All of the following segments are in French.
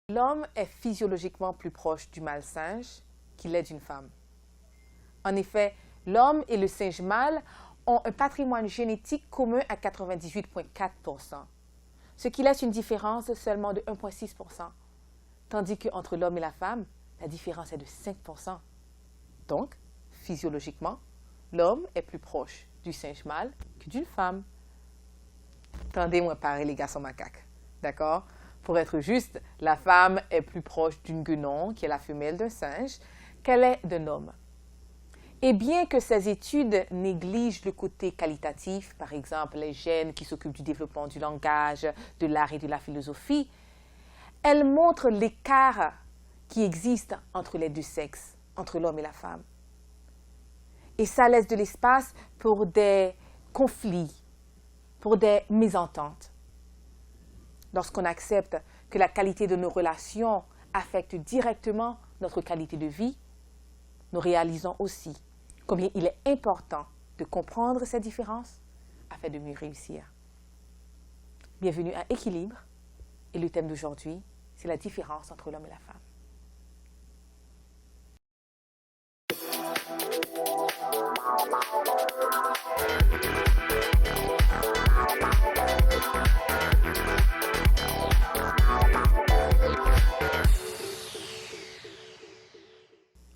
L'homme est physiologiquement plus proche du mâle singe qu'il est d'une femme. En effet, l'homme et le singe mâle ont un patrimoine génétique commun à 98,4%, ce qui laisse une différence seulement de 1,6%, tandis qu'entre l'homme et la femme, la différence est de 5%. Donc, physiologiquement, l'homme est plus proche du singe mâle que d'une femme. Tendez-moi parler les garçons macaques, d'accord? Pour être juste, la femme est plus proche d'une guenon, qui est la femelle d'un singe, qu'elle est d'un homme. Et bien que ces études négligent le côté qualitatif, par exemple les gènes qui s'occupent du développement du langage, de l'art et de la philosophie, elles montrent l'écart qui existe entre les deux sexes, entre l'homme et la femme. Et ça laisse de l'espace pour des conflits, pour des mésententes. Lorsqu'on accepte que la qualité de nos relations affecte directement notre qualité de vie, nous réalisons aussi combien il est important de comprendre ces différences afin de mieux réussir. Bienvenue à Équilibre, et le thème d'aujourd'hui, c'est la différence entre l'homme et la femme.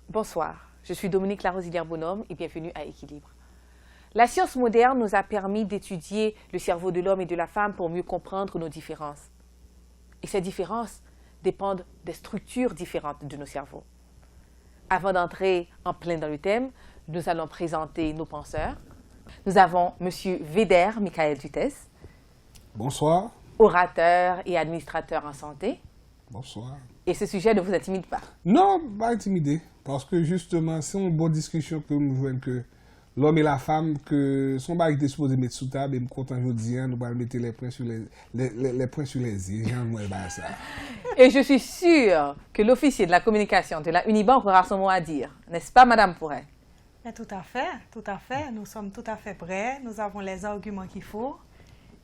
Bonsoir, je suis Dominique Larosilière-Bonhomme et bienvenue à Équilibre. La science moderne nous a permis d'étudier le cerveau de l'homme et de la femme pour mieux comprendre nos différences. Et ces différences dépendent des structures différentes de nos cerveaux. Avant d'entrer en plein dans le thème, nous allons présenter nos penseurs. Nous avons M. Véder Michael Dutès. Bonsoir. Orateur et administrateur en santé. Bonsoir. Et ce sujet ne vous intimide pas? Non, pas intimidé. Parce que justement, c'est une bonne discussion que nous voyons que l'homme et la femme, que son bail était supposé mettre sous table, et me content aujourd'hui, nous allons mettre les points sur les points sur les i. Ça. Et je suis sûre que l'officier de la communication de la Unibank aura son mot à dire. N'est-ce pas, Madame Pourret? Tout à fait, tout à fait. Nous sommes tout à fait prêts. Nous avons les arguments qu'il faut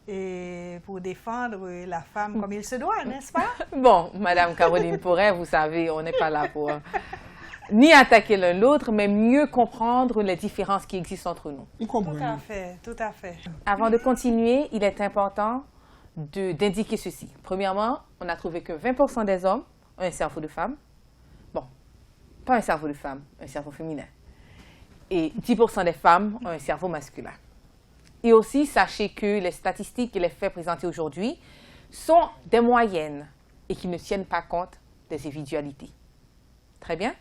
et pour défendre la femme comme il se doit, n'est-ce pas? Bon, Madame Caroline Pourret, vous savez, on n'est pas là pour ni attaquer l'un l'autre, mais mieux comprendre les différences qui existent entre nous. Tout à fait, tout à fait. Avant de continuer, il est important d'indiquer ceci. Premièrement, on a trouvé que 20% des hommes ont un cerveau de femme. Bon, pas un cerveau de femme, un cerveau féminin. Et 10% des femmes ont un cerveau masculin. Et aussi, sachez que les statistiques et les faits présentés aujourd'hui sont des moyennes et qui ne tiennent pas compte des individualités. Très bien?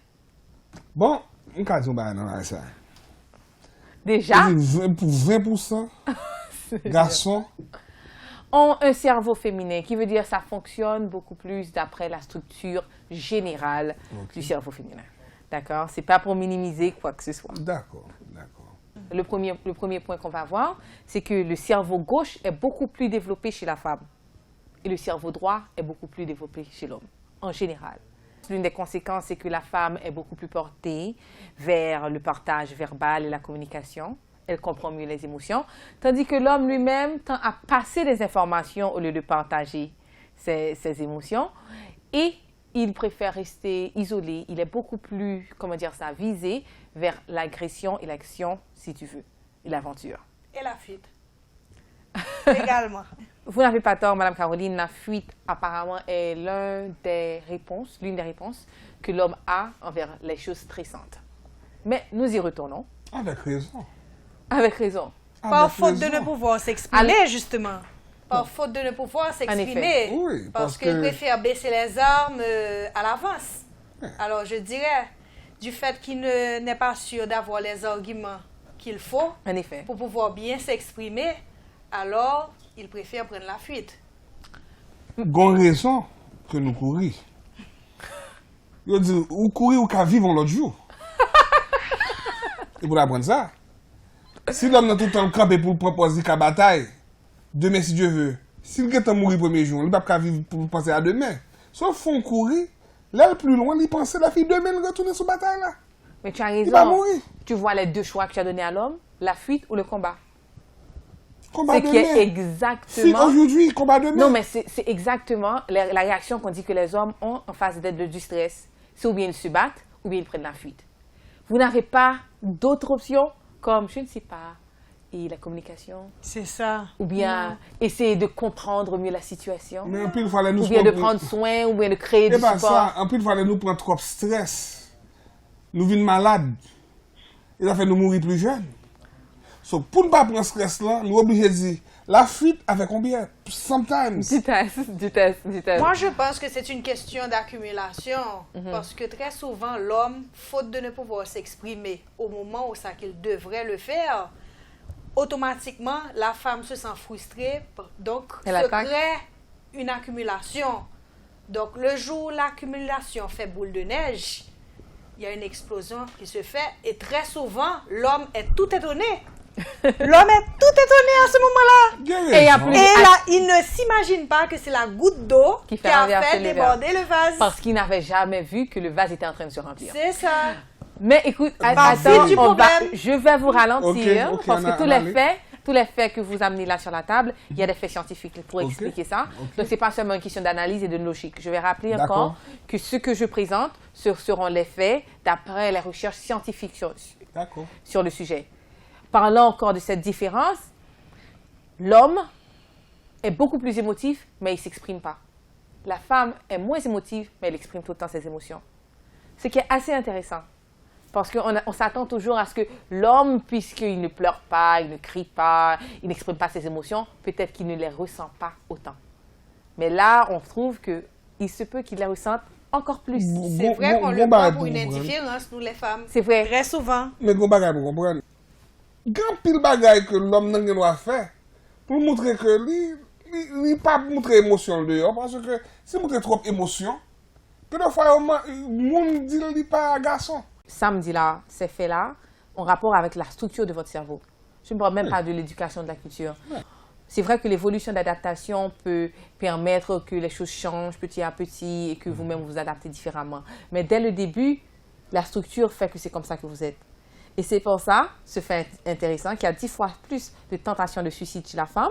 Bon, on va dire ça. Déjà, Pour 20%, garçons, ont un cerveau féminin, qui veut dire que ça fonctionne beaucoup plus d'après la structure générale du cerveau féminin. D'accord? Ce n'est pas pour minimiser quoi que ce soit. D'accord, d'accord. Le premier point qu'on va voir, c'est que le cerveau gauche est beaucoup plus développé chez la femme et le cerveau droit est beaucoup plus développé chez l'homme, en général. L'une des conséquences, c'est que la femme est beaucoup plus portée vers le partage verbal et la communication. Elle comprend mieux les émotions, tandis que l'homme lui-même tend à passer des informations au lieu de partager ses émotions. Et il préfère rester isolé. Il est beaucoup plus, visé vers l'agression et l'action, si tu veux, et l'aventure. Et la fuite. Également. Vous n'avez pas tort, Madame Caroline, la fuite apparemment est l'une des réponses que l'homme a envers les choses stressantes. Mais nous y retournons. Avec raison. Avec raison. Par faute de ne pouvoir s'exprimer, justement. Par faute de ne pouvoir s'exprimer. Oui, parce qu'il préfère baisser les armes à l'avance. Alors, je dirais, du fait qu'il n'est pas sûr d'avoir les arguments qu'il faut En effet. pour pouvoir bien s'exprimer, alors il préfère prendre la fuite. Gon raison que nous courir. Yo dit, ou courir ou qu'à vivre l'autre jour. Et pour apprendre ça, si l'homme n'a tout le temps campé pour proposer qu'à bataille, demain si Dieu veut, s'il est mourir le premier jour, il ne peut pas vivre pour penser à demain. Sauf font courir, là le plus loin, il pense la fille demain, il retourne sur bataille là. Mais tu as Il va raison. mourir. Tu vois les deux choix que tu as donnés à l'homme, la fuite ou le combat. Combat C'est qui est demain. Si exactement... aujourd'hui, combat demain. Non, mais c'est exactement la réaction qu'on dit que les hommes ont en face du stress. C'est ou bien ils se battent, ou bien ils prennent la fuite. Vous n'avez pas d'autres options comme, je ne sais pas, et la communication, C'est ça. ou bien essayer de comprendre mieux la situation, Mais en plus, il fallait nous ou bien de prendre soin, ou bien de créer du Eh bien, support. ça, en plus, il fallait nous prendre trop de stress. Nous vîmes malades. Et ça fait nous mourir plus jeunes. So, pour ne pas prendre stress là, nous obligés de dire, la fuite avec combien? Sometimes. Du test. Moi, je pense que c'est une question d'accumulation. Parce que très souvent, l'homme, faute de ne pouvoir s'exprimer au moment où ça qu'il devrait le faire, automatiquement, la femme se sent frustrée. Donc, Elle se attaque. crée une accumulation. Donc, le jour où l'accumulation fait boule de neige, il y a une explosion qui se fait. Et très souvent, l'homme est tout étonné. L'homme est tout étonné à ce moment-là. Et en plus- Et là, il ne s'imagine pas que c'est la goutte d'eau Qui qui fait a renverser fait le déborder le vase. Parce qu'il n'avait jamais vu que le vase était en train de se remplir. C'est ça. Mais écoute, Partie attends, du on va, problème. je vais vous ralentir Ok, parce on a- que tous on a les allé. faits, tous les faits que vous amenez là sur la table, il y a des faits scientifiques pour Ok. expliquer ça. Donc, c'est pas seulement une question d'analyse et de logique. Je vais rappeler D'accord. encore que ce que je présente, ce seront les faits d'après les recherches scientifiques D'accord. sur le sujet. Parlant encore de cette différence, l'homme est beaucoup plus émotif, mais il ne s'exprime pas. La femme est moins émotive, mais elle exprime tout le temps ses émotions. Ce qui est assez intéressant. Parce qu'on s'attend toujours à ce que l'homme, puisqu'il ne pleure pas, il ne crie pas, il n'exprime pas ses émotions, peut-être qu'il ne les ressent pas autant. Mais là, on trouve qu'il se peut qu'il les ressente encore plus. C'est vrai qu'on le prend pour une indifférence, nous les femmes. C'est vrai. Très souvent. Mais gon bagay pour comprendre. Grand pile bagay que l'homme nan gen doit faire pour montrer que lui pas montrer émotion dehors parce que si montrer trop émotion, que des fois monde dit li pas garçon. Samedi là, ces faits-là ont rapport avec la structure de votre cerveau. Je ne parle même pas de l'éducation de la culture. C'est vrai que l'évolution d'adaptation peut permettre que les choses changent petit à petit et que vous-même vous adaptez différemment. Mais dès le début, la structure fait que c'est comme ça que vous êtes. Et c'est pour ça, ce fait intéressant, qu'il y a 10 fois plus de tentations de suicide chez la femme,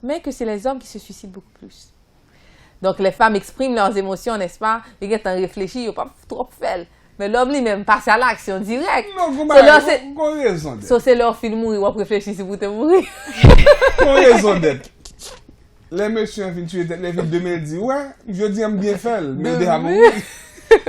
mais que c'est les hommes qui se suicident beaucoup plus. Donc les femmes expriment leurs émotions, n'est-ce pas? Les gars, t'en réfléchis, ils n'ont pas trop fait. Mais l'homme lui-même passe à l'action directe. Non, gon C'est leur- bagay, gon raison d'être. So, c'est leur film mourir, ou réfléchir si vous te mourir. Gon raison d'être. Les messieurs viennent tuer tête, les filles de me disent, ouais, je dis aime bien faire, mais déjà mourir.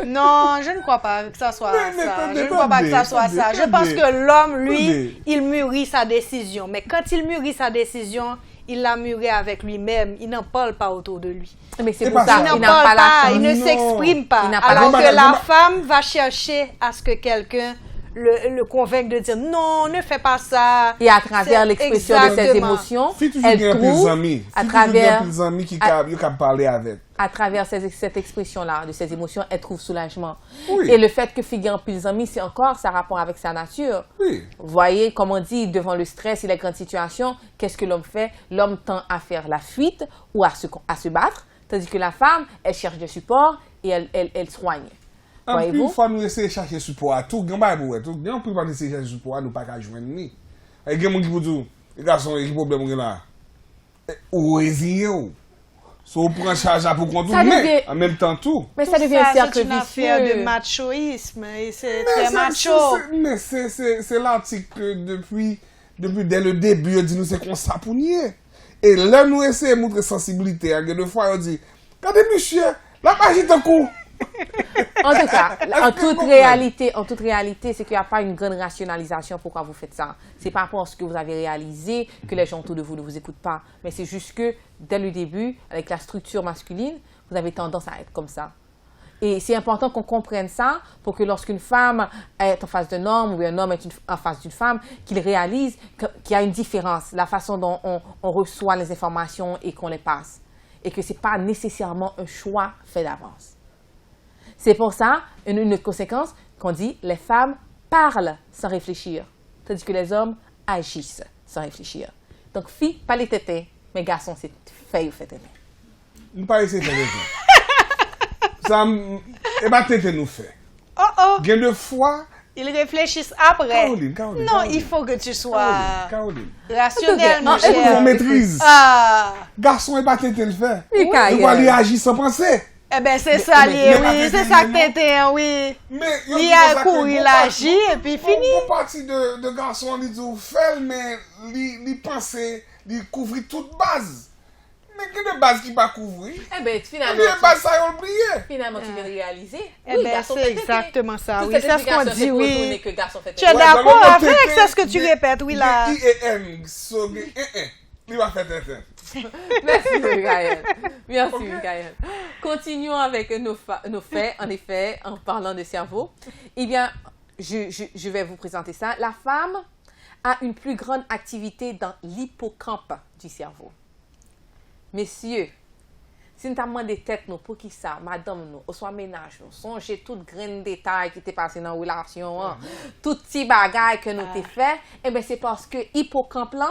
Non, je ne crois pas que ça soit Mais ça. attendez, Je ne crois pas que ça soit attendez, ça. Je attendez. pense que l'homme, lui, Attendez. il mûrit sa décision. Mais quand il mûrit sa décision, il la mûrit avec lui-même. Il n'en parle pas autour de lui. Mais c'est C'est pour pas ça ça. Il qu'il n'en n'a parle pas la pas, chance. il ne Non. s'exprime pas. Il n'a pas Alors la que chance. la femme va chercher à ce que quelqu'un le convainque de dire non, ne fais pas ça. Et à travers C'est l'expression de ses exactement. émotions, Fille toujours elle gen pile trouve, zami. à Fille toujours gen travers, pile zami qui à- cap parler avec. à travers cette expression-là, de ses émotions, elle trouve soulagement. Oui. Et le fait que figure pile amis, c'est encore ça rapport avec sa nature. Oui. Vous voyez, comme on dit, devant le stress et les grandes situations, qu'est-ce que l'homme fait? L'homme tend à faire la fuite ou à se battre, tandis que la femme, elle cherche du support et elle soigne. En plus, Voyez-vous? fois nous essayer de chercher support à tout, gen bay pou wè, tout. Gen plus pas essayer de chercher support à nous pas ka joindre ni. Et gen moun ki pou dou, les garçons, qui problème gen là. Ou résigné ou. So ou prend charge à pour compte Ça mais devient- en même temps tout. Mais ça devient un c'est cercle une affaire de vicieux. machoïsme et c'est Mais très c'est- macho. Mais c'est l'article que depuis dès le début, on dit nous c'est comme ça pour nier. Et là, nous essayons de montrer sensibilité. Il y a des fois, on dit, regardez monsieur, la magie est en cours. En tout cas, en toute réalité, c'est qu'il n'y a pas une grande rationalisation pourquoi vous faites ça. C'est pas parce que vous avez réalisé que les gens autour de vous ne vous écoutent pas. Mais c'est juste que, dès le début, avec la structure masculine, vous avez tendance à être comme ça. Et c'est important qu'on comprenne ça pour que lorsqu'une femme est en face d'un homme ou un homme est en face d'une femme, qu'il réalise qu'il y a une différence, la façon dont on reçoit les informations et qu'on les passe. Et que ce n'est pas nécessairement un choix fait d'avance. C'est pour ça, une conséquence qu'on dit, les femmes parlent sans réfléchir, tandis que les hommes agissent sans réfléchir. Donc, filles, pas les tétés, mais garçons, c'est fait ou fait aimer. Nous pas essayer de faire ça. Ça, et bah, tête nous fait. Oh oh! Gen de fois, Ils réfléchissent après. Caroline. Non, il faut que tu sois Caroline. rationnel, mon En tout cas, On cher. maîtrise. Ah, Garçon est pas tenté le faire. Michael. Il va lui agir sans penser. eh ben c'est ça, mais- oui, c'est ça que t'étais, oui. Mais Il a couru, il a agi, et puis fini. Pour partie de garçon, il dit fait, mais il pensait, il couvrit toute base. Mais il y a des bases qui ne pas couvrir. Eh bien, Et finalement, les bases, ça, on oublié. finalement, tu viens de réaliser. Eh ben, c'est exactement ça, oui. C'est ce qu'on dit, oui. Que garçon fait Tu es Ouais, d'accord dans le avec tété, c'est ce que tu répètes, oui, là. I et M, so, il va faire tété. Merci, Michael. Merci, Michael. Continuons avec nos faits. En effet, en parlant de cerveau, eh bien, je vais vous présenter ça. La femme a une plus grande activité dans l'hippocampe du cerveau. Messieurs, si nous avons demandé tête nous pour qui ça, madame nous, au soit ménage nous, songez tout grain détail qui t'est passé dans la relation, hein, tout petit bagage que nous t'ai fait, eh bien c'est parce que hippocampe là,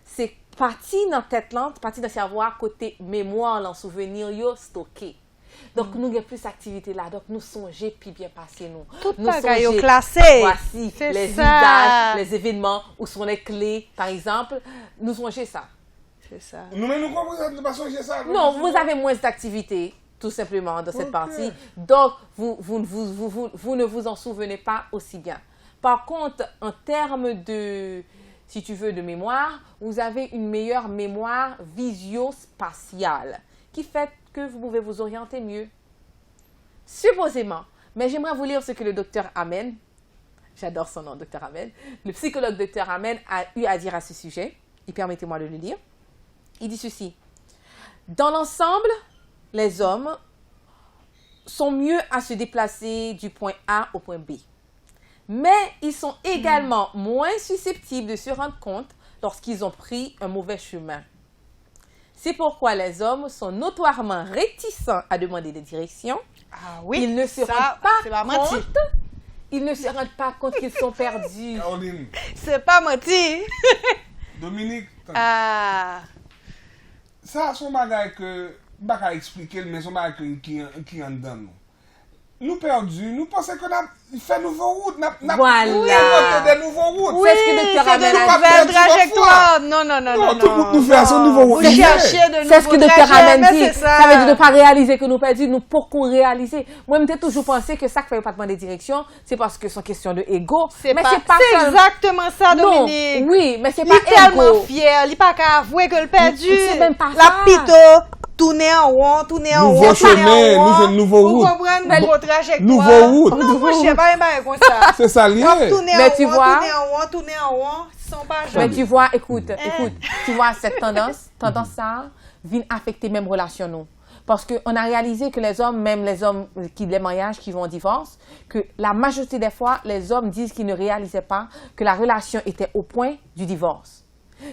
c'est parti dans tête là, parti dans le cerveau à côté mémoire, là, souvenir yo stocké. Donc nous avons plus d'activité là, donc nous songez puis bien passé nous. Tout nous bagay yo songez, classé. voici C'est les ça. usages, les événements, où sont les clés, par exemple, nous songez ça. C'est ça. Nous-mêmes, nous comprenons, nous pas changer ça. Non, vous avez moins d'activité, tout simplement, dans cette Ok. partie. Donc, vous ne vous en souvenez pas aussi bien. Par contre, en termes de, si tu veux, de mémoire, vous avez une meilleure mémoire visio-spatiale, qui fait que vous pouvez vous orienter mieux. Supposément. Mais j'aimerais vous lire ce que le docteur Amen, j'adore son nom, docteur Amen, le psychologue docteur Amen a eu à dire à ce sujet. Et permettez-moi de le lire. Il dit ceci. Dans l'ensemble, les hommes sont mieux à se déplacer du point A au point B. Mais ils sont également moins susceptibles de se rendre compte lorsqu'ils ont pris un mauvais chemin. C'est pourquoi les hommes sont notoirement réticents à demander des directions. Ah oui. Ils ne se ça, rendent c'est pas menti. compte. Ils ne se rendent pas compte qu'ils sont perdus. Caroline, C'est pas menti. Dominique, Ah. ça, son bagage que, je ne vais pas expliquer, mais son bagage qui est en dedans. Nous perdus, nous pensons qu'on a fait nouveau route. Voilà. Des nouveaux routes. Oui, C'est ce que le c'est docteur de Amel a nouvelles dit. trajectoires. Non, non, non, non. Non, tout le monde nous fait à son nouveau route. Vous cherchez de C'est ce que nouveaux docteur trajets, Amen mais dit. c'est Ça veut dire de ne pas réaliser que nous perdus, nous pour qu'on réalise. Moi, j'ai toujours pensé que ça qui fait pas demander direction, c'est parce que c'est une question de ego. C'est Mais pas, c'est pas c'est ça. exactement ça, Non, Dominique. oui, mais c'est Il pas est tellement ego. fier, il n'est pas qu'à avouer que le perdu. C'est même pas La ça. pito, tourner en rond, tourner en Nouveau rond, tourner chemin, en rond. nous faisons nouveau Vous route. comprenez, nouveau trajectoire. Nouveau route. Non, moi, je sais pas, il comme ça. C'est ça lié. Donc, tourner Mais en tu rond, vois- tourner en rond, tourner en rond, sans pas Mais jamais. tu vois, écoute, tu vois cette tendance ça vient affecter même relation nous. Parce qu'on a réalisé que les hommes, même les hommes qui les mariages qui vont au divorce, que la majorité des fois, les hommes disent qu'ils ne réalisaient pas que la relation était au point du divorce.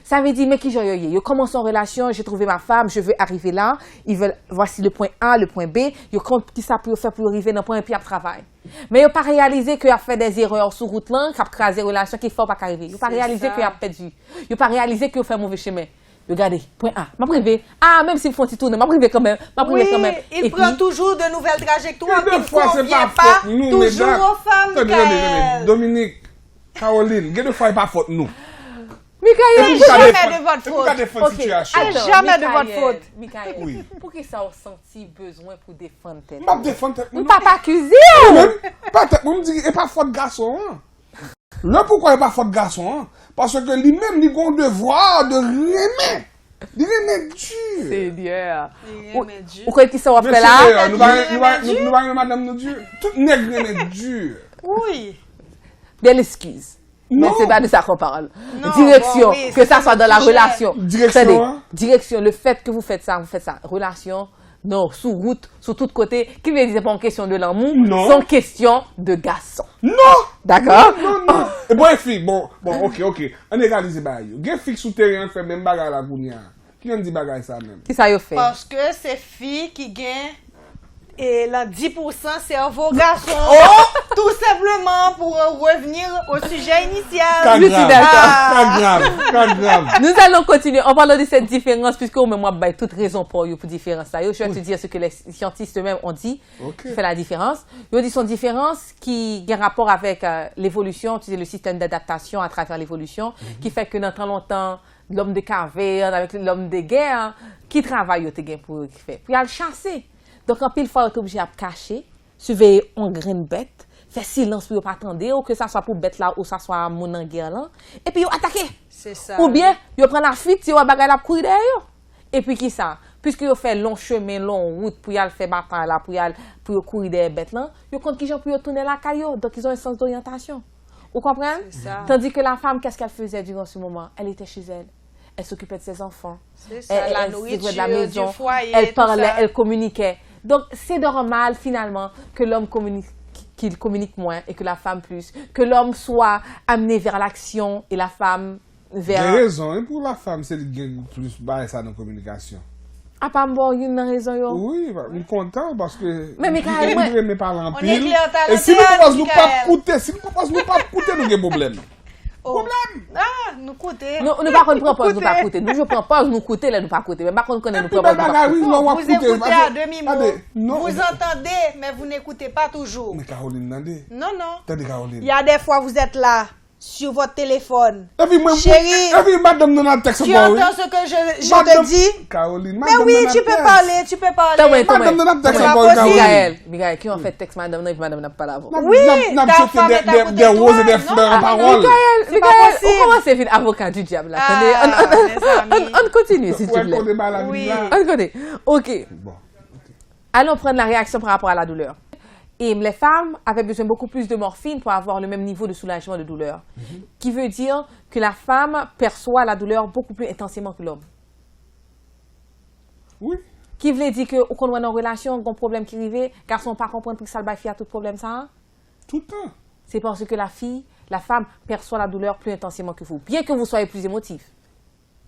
Ça veut dire, mais qui j'ai eu? Comment en relation, j'ai trouvé ma femme, je veux arriver là, ils veulent, voici le point A, le point B, ils ont qui ça pour faire pour arriver dans le point P à travail. Mais ils n'ont pas réalisé qu'ils ont fait des erreurs sur route là, qu'ils ont crasé la relation, qu'il ne faut pas arriver. Ils n'ont pas C'est réalisé ça. qu'ils ont perdu. Ils n'ont pas réalisé qu'ils ont fait un mauvais chemin. Regardez, point A, m'a privé. Ah, même s'ils font un petit tour, m'a privé quand même, m'a privé Oui, quand même. il Et prend puis, toujours de nouvelles trajectoires Des qui ne fois, c'est conviennent pas pas faute nous, toujours mesdames. aux femmes, Attendez, Michael. Dominique, Caroline, des fois, c'est pas faute nous. Michael, C'est Pour jamais qu'à de votre pour qu'à faute. défendre Ok, situation. attends. attends, Jamais de Michael, votre faute. Michael, Oui. pour qui ça a senti besoin pour défendre tête? Je ne vais pas défendre tête. On ne peut pas accuser. Même, pas tête, moi, je me dis, il n'est pas faute garçon. Hein. Là, pourquoi il n'est pas faute garçon? Hein? Parce que lui-même, il a un devoir de remettre. Il remet dur. C'est bien. Il remet dur. Ou quoi qui sont après Monsieur, là? nous allons madame nous dur. Tout nègre remet dur. Oui. Bien excuse. Mais Non. c'est pas de ça qu'on parle. Non, Direction, bon, oui, que c'est ça soit dans la sujet. relation. Direction, Attendez, hein? direction, le fait que vous faites ça. Relation, non, sous route, sur tous côtés. Qui veut dire c'est pas une question de l'amour, Non. c'est une question de garçon. Non! D'accord? Non. Et bon, les filles, bon, ok. On égalise les yo. Gen filles souterrain fait même bagarre la gounia. Qui on dit bagarre ça même? Qui ça y a fait? Parce que c'est filles qui gagnent Et là, 10% cerveau garçon. Tout simplement pour revenir au sujet initial. Pas Je suis grave, d'accord. pas grave. Nous allons continuer en parlant de cette différence, puisque moi, bah, toute raison pour différence. Je vais te dire ce que les scientifiques eux-mêmes ont dit, qui fait la différence. Ils ont dit son différence qui a rapport avec l'évolution, tu sais, le système d'adaptation à travers l'évolution, qui fait que dans tant longtemps, l'homme de caverne avec l'homme de guerre, qui travaille pour faire. Puis il a le chasser. Donc, en pile fois, on est obligé à cacher, surveiller un grain de bête, faire silence pour ne pas attendre, ou que ça soit pour bête là, ou ça soit mon en guerre là, et puis, attaquer. C'est ça. Ou bien, ils prennent la fuite, ils vont bagailler la courir derrière. Et puis, qui ça? Puisque ils fait long chemin, long route, pour y aller faire bataille là, pour courir derrière bête là, ils comptent qu'ils ont pu tourner la caillou, donc ils ont un sens d'orientation. Vous comprenez? Tandis que la femme, qu'est-ce qu'elle faisait durant ce moment? Elle était chez elle. Elle s'occupait de ses enfants. C'est ça, la nourriture, de la maison. du foyer, elle parlait, tout ça. elle communiquait. Donc, c'est normal, finalement, que l'homme communique, qu'il communique moins et que la femme plus. Que l'homme soit amené vers l'action et la femme vers... J'ai raison, et pour la femme, c'est plus bas ça dans la communication. Ah, pas bon, il y a une raison, yo. Oui, je suis content parce que... Mais Michael, moi... Je ne parle en On pile. est clientèle Et si nous entière, ne pas Michael. écouter, si nous ne pas écouter, nous avons un problème. Ah, nous coûter. Nous ne pas qu'on propose, nous pas coûter. Nous, je propose, nous coûter, là, nous pas coûter. Mais par contre, nous propose, nous pas coûter. Vous écoutez à demi-mot. Non. Vous entendez, mais vous n'écoutez pas toujours. Mais Caroline, attendez. Non, non. Attendez, Caroline. Il y a des fois, vous êtes là, sur votre téléphone. Et puis, moi, Chérie, et puis, madame, dans la texte, tu entends ce que je te dis? Caroline, Mais oui, tu peux parler, tu peux parler. Madame, dans la texte, C'est pas possible. Michael, qui ont fait texte madame, non, et puis madame n'a pas la voix. Oui, ta femme est à côté des de roses toi. et des Non, fleurs en ah, parole. C'est pas Michael, possible. comment c'est fait avocat du diable là? Ah, Attendez, mes amis. on continue, s'il te Ouais, plaît. qu'on débat la Oui. vie, là. On connaît. OK. Bon. Allons prendre la réaction par rapport à la douleur. Et les femmes avaient besoin beaucoup plus de morphine pour avoir le même niveau de soulagement de douleur. Qui veut dire que la femme perçoit la douleur beaucoup plus intensément que l'homme. Oui. Qui veut dire que quand on est en relation, on a un problème qui arrive, garçon pas comprendre que ça va faire tout problème ça. Tout le temps. C'est parce que la femme perçoit la douleur plus intensément que vous, bien que vous soyez plus émotif.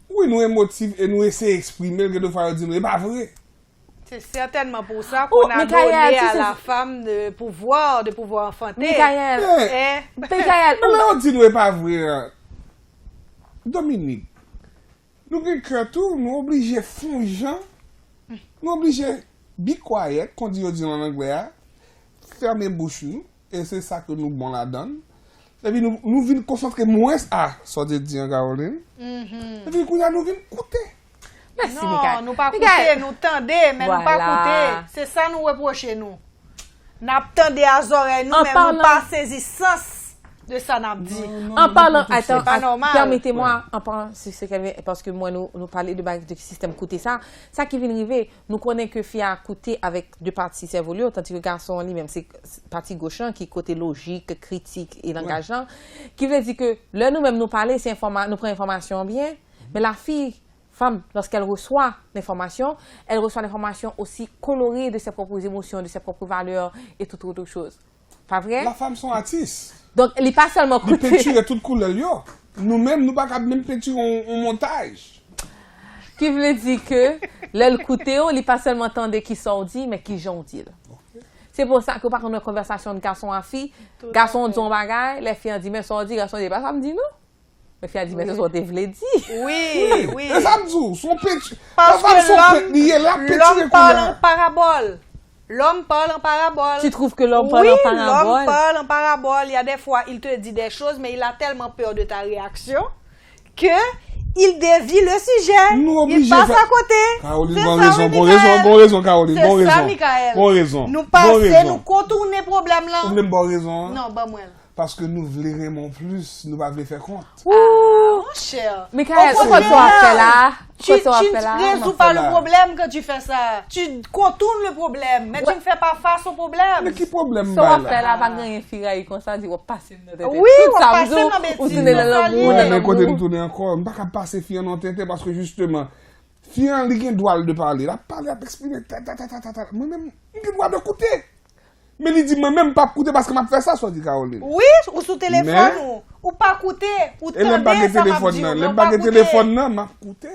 Oui, nous émotifs et nous essayons d'exprimer que de fois, on dit, mais pas vrai. C'est certainement pour ça Oh, qu'on a Michael, donné tu à sais- la femme de pouvoir enfanter. Michael, Eh, Michael, Mais on dit, nous, pas vrai. Dominique, nous avons cœur tout, nous obligés fongeant, nous obligés be quiet, qu'on dit en anglais, fermer bouche nous, et c'est ça que nous bon la donne. Et puis nous venons concentrer moins à ce que dit Caroline. Et puis nous venons écouter. merci non, Michael. nous pas Michael, écouter, nous tendez, mais nous pas Voilà. écouter. C'est ça nous reprocher nous. N'a tendez à oreilles nous, En mais parlant- nous pas saisi sens de ça n'a dit. En parlant, attends, pas normal. permettez-moi, en parlant, parce que moi, nous parler de système côté ça qui vient arriver, nous connaissons que fille a côté avec deux parties cerveau, tandis que le garçon lui-même, c'est partie gauche qui est côté logique, critique et langageant, qui veut dire que là, nous-mêmes, nous parler, c'est nous prenons l'information bien, mais la femme, lorsqu'elle reçoit l'information, elle reçoit l'information aussi colorée de ses propres émotions, de ses propres valeurs et toute autre chose. Pas vrai? La femme sont artistes. Donc, elle n'est pas seulement Nous côté. peinturons toutes couleurs. Yo. Nous-mêmes, nous ne pouvons pas même peinturer en montage. Qui veut dire que le côté, il n'est pas seulement tendé qui sont dit, mais qui j'en dit. C'est pour ça que par contre, une conversation de garçon à fille, garçon dit un bagage, les filles disent, mais sont dit, garçon dit, pas ça me dit non. Les filles disent, mais ça soit voulu dire. Oui, oui. Et ça me dit, son peinture. Parce La femme sont que liées, la peinture l'homme est parle couleur. en parabole. L'homme parle en parabole. Tu trouves que l'homme parle Oui, en parabole? l'homme parle en parabole. Il y a des fois, il te dit des choses, mais il a tellement peur de ta réaction que il dévie le sujet. Nous Il obligés passe de- à côté. Caroline, C'est bon ça, raison, oui, bon Michael. raison, bon raison, Caroline, C'est bon ça, raison. Michael. Bon raison. Nous Bon passer, raison. nous contourner problème là. Vous voulez me bon raison, hein? Non, bah moi. Parce que nous voulons vraiment plus, nous ne pouvons pas faire compte. Mon cher. Michael, Au pourquoi tu contraire, as fait là? Tu Pourquoi tu as fait là? ne résous on pas fait le là. problème quand tu fais ça. Tu contournes le problème, mais tu ne fais pas face au problème. Mais qui problème, Ça va là? faire là, pas gagner fille comme ça, dit, on passe dans tête. Oui, Tout on ça, passe vous, dans ou bêtise, tourner dans on le s'allie. monde, Ouais, dans mais le quand monde. me tourner encore, je ne peux pas passer fille en tête parce que justement, fille en ligue droit de parler. La parler, elle exprimer. Moi-même, j'ai droit d'écouter. Mais il dit, moi-même, pas écouter parce que m'a fait ça, soit dit Caroline. Oui, ou sous téléphone, Mais- ou pas écouter, ou Et les pas tendez, de ça m'a téléphone, dit, non. ou Les non, pas de écouter. téléphone, non, m'a écouté.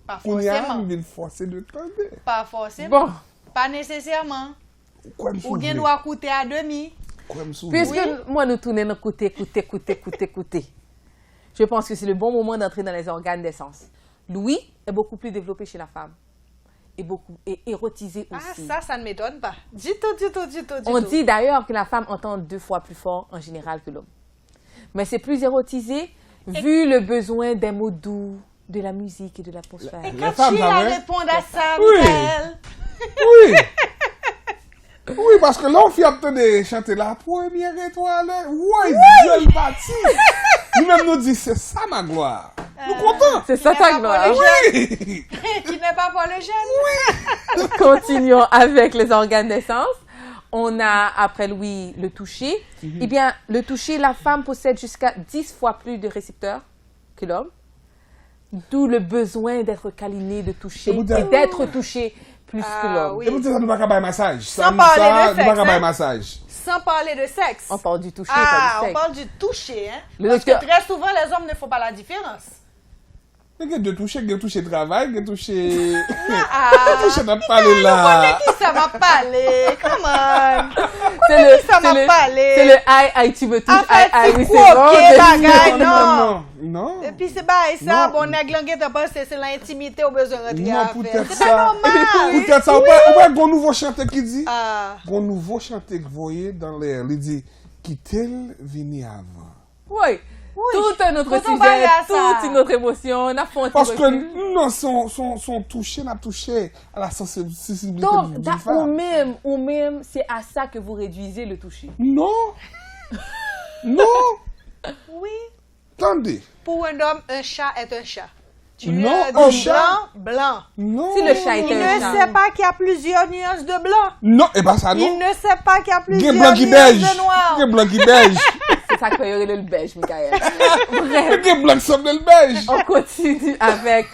Pas Kounia, forcément. il forcer de tendre. Pas forcément. Bon, pas nécessairement. Quoi me Ou soulever? bien doit coûter à demi. Quoi me soulever? Puisque moi, nous tournons côté. Je pense que c'est le bon moment d'entrer dans les organes des sens. L'ouïe est beaucoup plus développé chez la femme. Et érotisé Ah, aussi. ça ne m'étonne pas. Du tout. On dit d'ailleurs que la femme entend 2 fois plus fort en général que l'homme. Mais c'est plus érotisé vu le besoin des mots doux, de la musique et de l'atmosphère. Les Quand femmes, Sheila ça va? répond à ça, Oui. Michael. Oui. Oui, parce que là, on fait de chanter la première étoile. Ouais, Dieu le bâti. Nous-mêmes nous dit, c'est ça ma gloire. Nous contents. C'est ça Qui ta n'est pas gloire. pour les Oui. Qui n'est pas pour le jeune. Continuons avec les organes des sens. On a, après l'ouïe, le toucher. Eh bien, le toucher, la femme possède jusqu'à 10 fois plus de récepteurs que l'homme. D'où le besoin d'être câliné, de toucher Et vous dites- et d'être touché plus que Ah, l'homme. oui. Et vous dites, ça nous va pas massage. Sans parler de nous va sexe, pas hein? massage. Sans parler de sexe. On parle du toucher, Ah, pas on du sexe. parle du toucher. Hein? Le Parce docteur- que très souvent, les hommes ne font pas la différence. Il y a de toucher, il y a toucher travail, il y a toucher... Ah, toucher n'a pas parlé là. qui ça m'a parlé? Come on. C'est ça m'a parlé? C'est le aïe, tu me touches, En fait, aïe, c'est oui, quoi, c'est bon. ok, je- bagaille, non. Non. Et puis c'est pas ça, Non. bon, nèg langue t'as pensé, c'est l'intimité au besoin de rentrer Non, à peut-être faire. C'est ça. pas normal. Peut-être ça. On va un nouveau chanteur qui dit... Ah, Un nouveau chanteur que vous voyez dans l'air, il dit qui tel vini avant. Oui. Tout un autre Quand on parle sujet, à ça. toute une autre émotion. On a fait Parce que nous, sont touchés, n'a touché à la sensibilité donc, d'une femme. ou même, c'est à ça que vous réduisez le toucher. Non. Non. oui. Attendez. Pour un homme, un chat est un chat. Tu lui Non, as un dit chat. blanc. Non. Si le chat était Il un ne chat. sait pas qu'il y a plusieurs nuances de blanc. Non, et pas ça, Il non. ne sait pas qu'il y a Il plusieurs y a blanc qui nuances beige. de noir. Il y a blanc qui beige. C'est ça que y le beige, Michael. Il y a blanc qui semble le beige. On continue avec...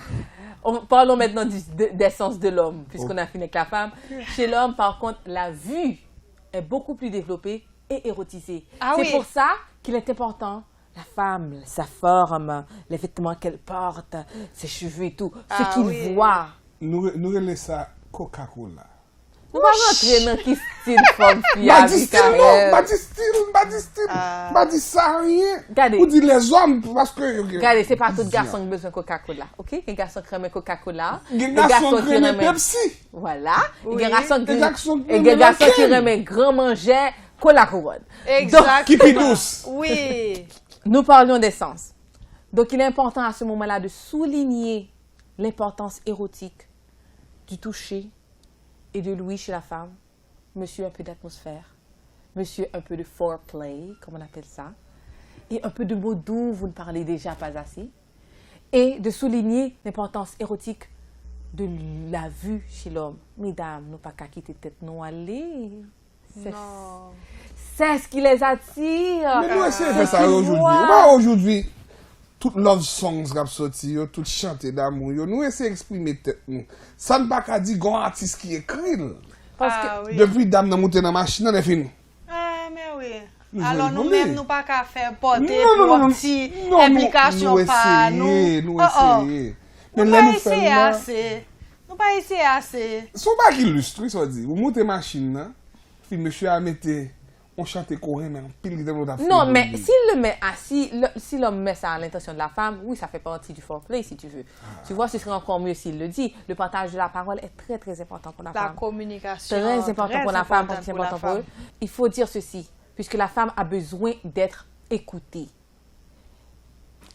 Parlons maintenant des sens de l'homme, puisqu'on a fini avec la femme. Chez l'homme, par contre, la vue est beaucoup plus développée et érotisée. Ah c'est oui. pour ça qu'il est important, la femme, sa forme, les vêtements qu'elle porte, ses cheveux et tout, ce Ah qu'il oui. voit. Nous relais ça Coca-Cola. Nous allons rentrer dans qui style forme qui Pas a dit style, non. Pas dit style. Ah. Pas dit ça, rien. Regardez. Vous dites les hommes, parce que... Regardez, c'est pas tout garçon qui a besoin de Coca-Cola, ok? Les garçons qui aiment Coca-Cola. Les garçons qui aiment aiment- Pepsi. Voilà. Oui. Les garçons Les garçons qui et aiment les garçons qui laquelle? aiment grand manger cola couronne. Exact. Qui pis douce. Oui. Nous parlions des sens. Donc, il est important à ce moment-là de souligner l'importance érotique du toucher et de l'ouïe chez la femme. Monsieur, un peu d'atmosphère. Monsieur, un peu de foreplay, comme on appelle ça. Et un peu de mots doux, vous ne parlez déjà pas assez. Et de souligner l'importance érotique de la vue chez l'homme. Mesdames, nous pas qu'à quitter tête nous aller. Non. C'est ce qui les attire. Mais nous essayons de faire C'est ça qu'ils aujourd'hui. voient. Bah, aujourd'hui, toutes love songs rap sorti, toutes chanter d'amour, nous essayons d'exprimer tête nous. Ça ne pas qu'à dire qu'on artiste qui écrit. Parce que Ah oui. Depuis dame n'a monté dans la machine, on est fini. Ah, mais oui. Nous Alors voulons nous-mêmes, voler. nous pas qu'à faire porter Non, non, pour non, une non. petite Non, implication nous par essayer, nous. nous Oh, oh. essayer. Nous là, pas nous essayer faisons là. assez. Nous pas essayer assez. Son pas qui illustre, ça dit. Vous montez machine, là. Puis monsieur a mis, on chante coréen, mais on pile qui dans notre non, mais s'il le met assis, si l'homme met ça à l'intention de la femme, oui, ça fait partie du foreplay, si tu veux. Tu vois, ce serait encore mieux s'il le dit. Le partage de la parole est très, très important pour la La femme. communication. Très important pour la femme, parce que c'est important pour eux. Il faut dire ceci, puisque la femme a besoin d'être écoutée.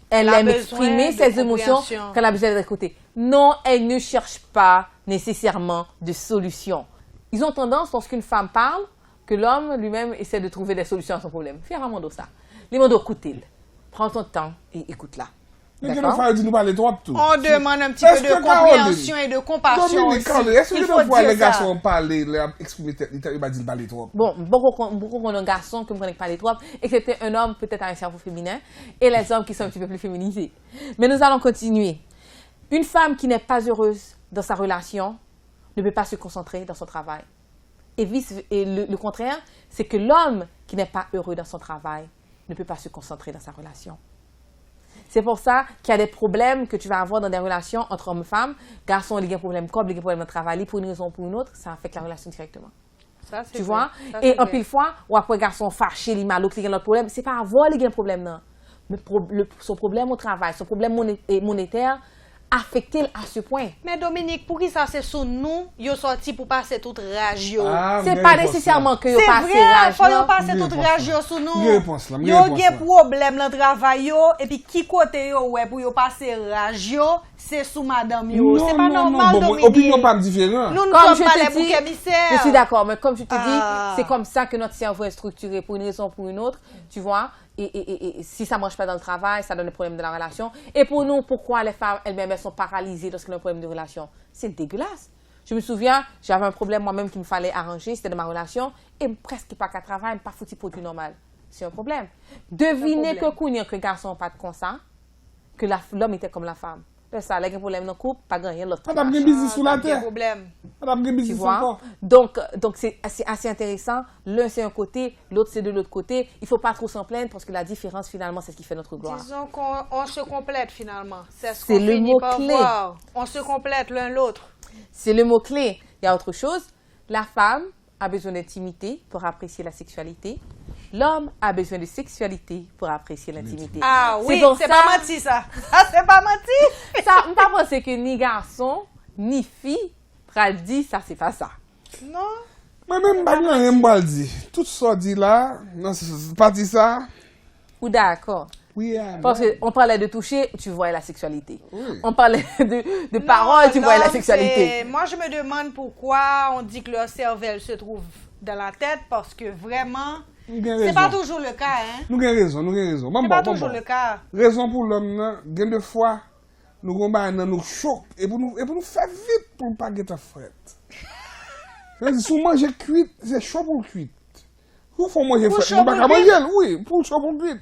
Elle Elle a aime besoin exprimer de ses émotions compréhension. quand elle a besoin d'être écoutée. Non, elle ne cherche pas nécessairement de solution. Ils ont tendance, lorsqu'une femme parle, que l'homme lui-même essaie de trouver des solutions à son problème. Fais un mot ça. Les mots écoute-il. Prends ton temps et écoute-la. Mais que nous D'accord? faisons dit nous parler trop tout. On demande un petit Est-ce peu de que Caroline- compréhension et de compassion Dominique, aussi. Caroline, est-ce Il que faut des fois les dire ça. garçons parlent, exprimer tête, ils va dire parler trop. Bon, beaucoup qu'on a un garçon qui ne connaît pas les trois, excepté un homme peut-être à un cerveau féminin, et les hommes qui sont un petit peu plus féminisés. Mais nous allons continuer. Une femme qui n'est pas heureuse dans sa relation ne peut pas se concentrer dans son travail. Et le contraire, c'est que l'homme qui n'est pas heureux dans son travail ne peut pas se concentrer dans sa relation. C'est pour ça qu'il y a des problèmes que tu vas avoir dans des relations entre hommes et femmes. Garçons, il y a un problème comme, il y a un problème de travail, pour une raison ou pour une autre, ça affecte la relation directement. Ça, c'est Tu vrai. vois? Ça, Et c'est en vrai. pile fois, ou après garçon fâché, il mal, l'autre, il a un problème, c'est pas avoir un problème, non. Mais son problème au travail, son problème monétaire, affecté à ce point. Mais Dominique, pour qui ça c'est sur nous, yo sorti pour passer toute rage yo. Ah, C'est mwen pas réponse nécessairement la. que yo C'est passe vrai, rage, faut yo non. passer Mwen toute réponse rage la. yo sur nous. Mwen réponse la, mwen Yo réponse gen la. problème dans travail yo, et puis qui côté yo ouais pour yo passer rage yo, c'est sous madame yo. C'est pas normal bon, Dominique. opinion pas différente. Nous ne Comme sommes je pas te les dis, boucs émissaires. je suis d'accord, mais comme je te Ah. dis, c'est comme ça que notre cerveau est structuré pour une raison ou pour une autre, tu vois. Et si ça ne marche pas dans le travail, ça donne des problèmes de la relation. Et pour nous, pourquoi les femmes elles-mêmes elles sont paralysées lorsqu'il y a un problème de relation? C'est dégueulasse. Je me souviens, j'avais un problème moi-même qu'il me fallait arranger, c'était dans ma relation, et presque pas qu'à travail, pas foutu produit normal. C'est un problème. Devinez que problème. que garçon pas de consent, que l'homme était comme la femme. C'est ça, les problèmes dans le couple, pas gagner l'autre. Madame gen bizis sous la Pas de terre. problème. Madame gen Tu bizis vois? encore. Donc c'est assez intéressant. L'un, c'est un côté, l'autre, c'est de l'autre côté. Il ne faut pas trop s'en plaindre parce que la différence, finalement, c'est ce qui fait notre gloire. Disons qu'on se complète finalement. C'est ce C'est qu'on le finit par mot-clé. voir. On se complète l'un l'autre. C'est le mot-clé. Il y a autre chose. La femme a besoin d'intimité pour apprécier la sexualité. L'homme a besoin de sexualité pour apprécier l'intimité. Ah oui, pour c'est ça- pas menti ça. Ça c'est pas menti. Ça, je ne pas penser que ni garçon, ni fille, pral dit ça, c'est pas ça. Non. Mwen men bag nan yon mbal di. Tout ça dit là, nan parti ça. Ou d'accord. Oui, Parce qu'on parlait de toucher, tu vois la sexualité. Oui. On parlait de paroles, tu vois la sexualité. Moi, je me demande pourquoi on dit que leur cervelle se trouve dans la tête, parce que vraiment, Nou gen c'est pas raison. toujours le cas, hein. Nou gen raison, nou gen raison. C'est pas toujours le cas. Raison pour l'homme nan, gen de fois, nou gon ba nan nou chok, et pour nous faire vite pour pas get fret. Si vous mangez cuit, c'est chaud pour cuit. Vous faut manger Pour fret, chaud nou pas pour ka cuit? manger, oui, pour chaud pour cuit.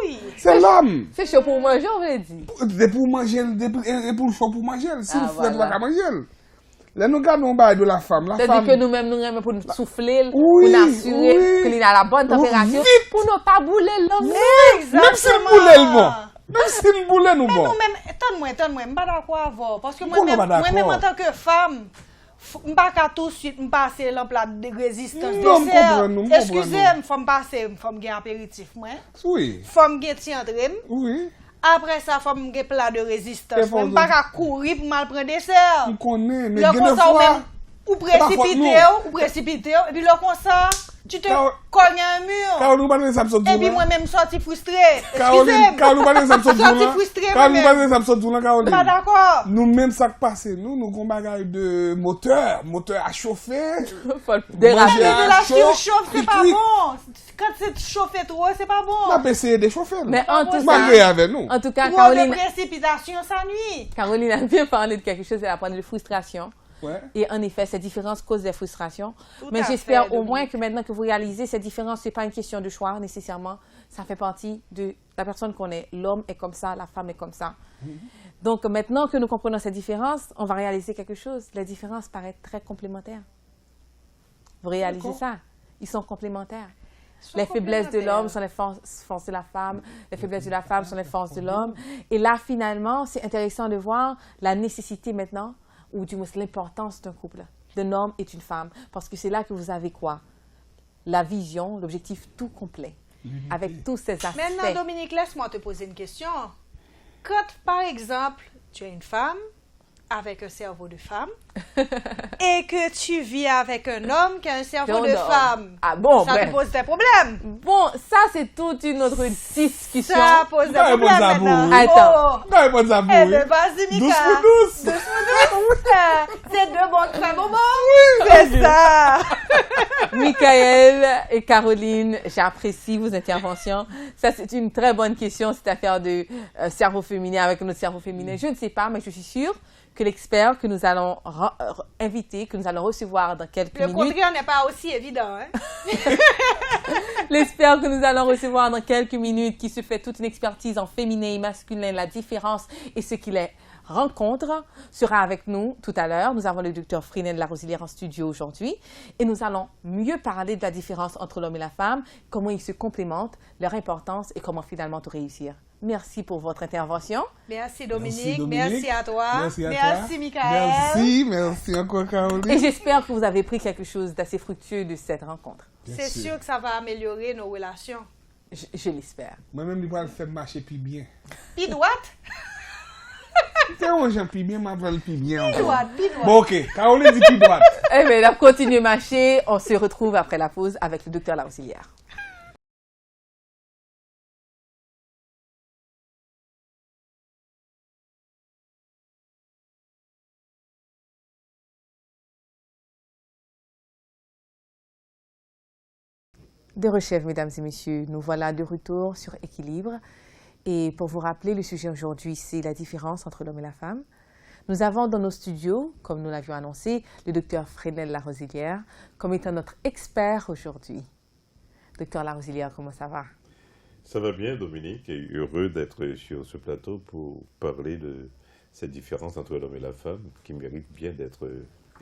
Oui. C'est l'homme. C'est chaud pour manger, on veut dire. Et pour manger, et pour chaud pour manger. Si Ah, le fret, voilà. pas ka manger. Là, nous gardons ba de la femme. La C'est-à-dire femme, que nous-mêmes, nous aimons pour nous souffler, Oui, pour nous assurer oui. qu'il a la bonne température, Vite. pour ne pas bouler l'homme. même si le boulet le bon. Même si le boulet nous bon. Nous-mêmes, attends-moi, je ne suis pas d'accord avec. Parce que Pourquoi moi-même, pas d'accord? moi-même, en tant que femme, je ne peux pas tout de suite passer l'emploi de résistance. Non, dessert. me comprends, Excusez-moi, il faut me passer, il faut me gagner apéritif, moi. Oui, Il faut me gagner tiendrem. oui. Après ça, il faut me gagner plat de résistance. Et Je ne peux faut- pas courir pour mal prendre dessert. On connaît, mais Le gen de comme ça, ou fois, même, ou précipité, et puis le comme ça, tu te Car- cognes un mur. Caroline, pas de ça me saute Et puis là. moi-même sorti frustré. Caroline, Excusez-moi. pas de ça me saute Sorti là. frustré Caroline, pas moi-même. de ça me saute là, Pas Caroline. d'accord. Nous même ça qui passe, nous gon bagay de moteur à chauffer. Faut le déraper. Manger. Mais de la chaud, chauffe, c'est pas cuit. bon. Quand c'est chauffé trop, c'est pas On a bon. essayé de chauffer. Mais en tout malgré cas, avec nous. en tout cas, Trop de Caroline, précipitation, ça nuit. Caroline a bien parlé de quelque chose, elle a parlé de frustration. Ouais. Et en effet, ces différences causent des frustrations. Tout Mais à j'espère fait, au moins Dominique. que maintenant que vous réalisez ces différences, ce n'est pas une question de choix nécessairement. Ça fait partie de la personne qu'on est. L'homme est comme ça, la femme est comme ça. Donc maintenant que nous comprenons ces différences, on va réaliser quelque chose. Les différences paraissent très complémentaires. Vous réalisez D'accord. ça? Ils sont complémentaires. Sont Les faiblesses de complémentaires. l'homme sont les forces de la femme. Les faiblesses de la femme sont les forces de l'homme. Et là, finalement, c'est intéressant de voir la nécessité maintenant, ou du moins l'importance d'un couple, d'un homme et d'une femme. Parce que c'est là que vous avez quoi? La vision, l'objectif tout complet, avec tous ces aspects. Maintenant, Dominique, laisse-moi te poser une question. Quand, par exemple, tu es une femme avec un cerveau de femme et que tu vis avec un homme qui a un cerveau Ton de homme. femme, Ah bon, ça bref. te pose des problèmes. Bon, ça, c'est toute une autre discussion. Ça pose des Ouais, bon, problèmes ça maintenant. vous. Attends. Oh. Non, pas de ça Eh pour. bien, vas-y, Mika. Douce. Douce. C'est deux bons, très bons mots. C'est ça. Michael et Caroline, j'apprécie vos interventions. Ça, c'est une très bonne question, cette affaire de cerveau féminin avec notre cerveau féminin. Je ne sais pas, mais je suis sûre que l'expert que nous allons inviter, que nous allons recevoir dans quelques Le minutes, contraire n'est pas aussi évident. Hein? l'expert que nous allons recevoir dans quelques minutes, qui se fait toute une expertise en féminin et masculin, la différence et ce qu'il est rencontre, sera avec nous tout à l'heure. Nous avons le docteur Freinet de la Rosilière en studio aujourd'hui et nous allons mieux parler de la différence entre l'homme et la femme, comment ils se complémentent, leur importance et comment finalement tout réussir. merci pour votre intervention. Merci Dominique, Dominique. merci à toi, Merci à merci toi. Michael. Merci encore Caroline. Et j'espère que vous avez pris quelque chose d'assez fructueux de cette rencontre. C'est sûr que ça va améliorer nos relations. Je l'espère. Moi-même, je vais le faire marcher plus bien. Puis droite, C'est un gens plus bien, ma le plus bien puis encore. droite, puis droite. Bon, ok. Caroline dit plus droite. Eh bien, là, continuez à marcher. On se retrouve après la pause avec le docteur Larosilière. De rechef, mesdames et messieurs, nous voilà de retour sur Équilibre. Et pour vous rappeler, le sujet aujourd'hui, c'est la différence entre l'homme et la femme. Nous avons dans nos studios, comme nous l'avions annoncé, le docteur Fresnel Larosilière comme étant notre expert aujourd'hui. Docteur Larosilière, comment ça va? Ça va bien, Dominique, et heureux d'être sur ce plateau pour parler de cette différence entre l'homme et la femme qui mérite bien d'être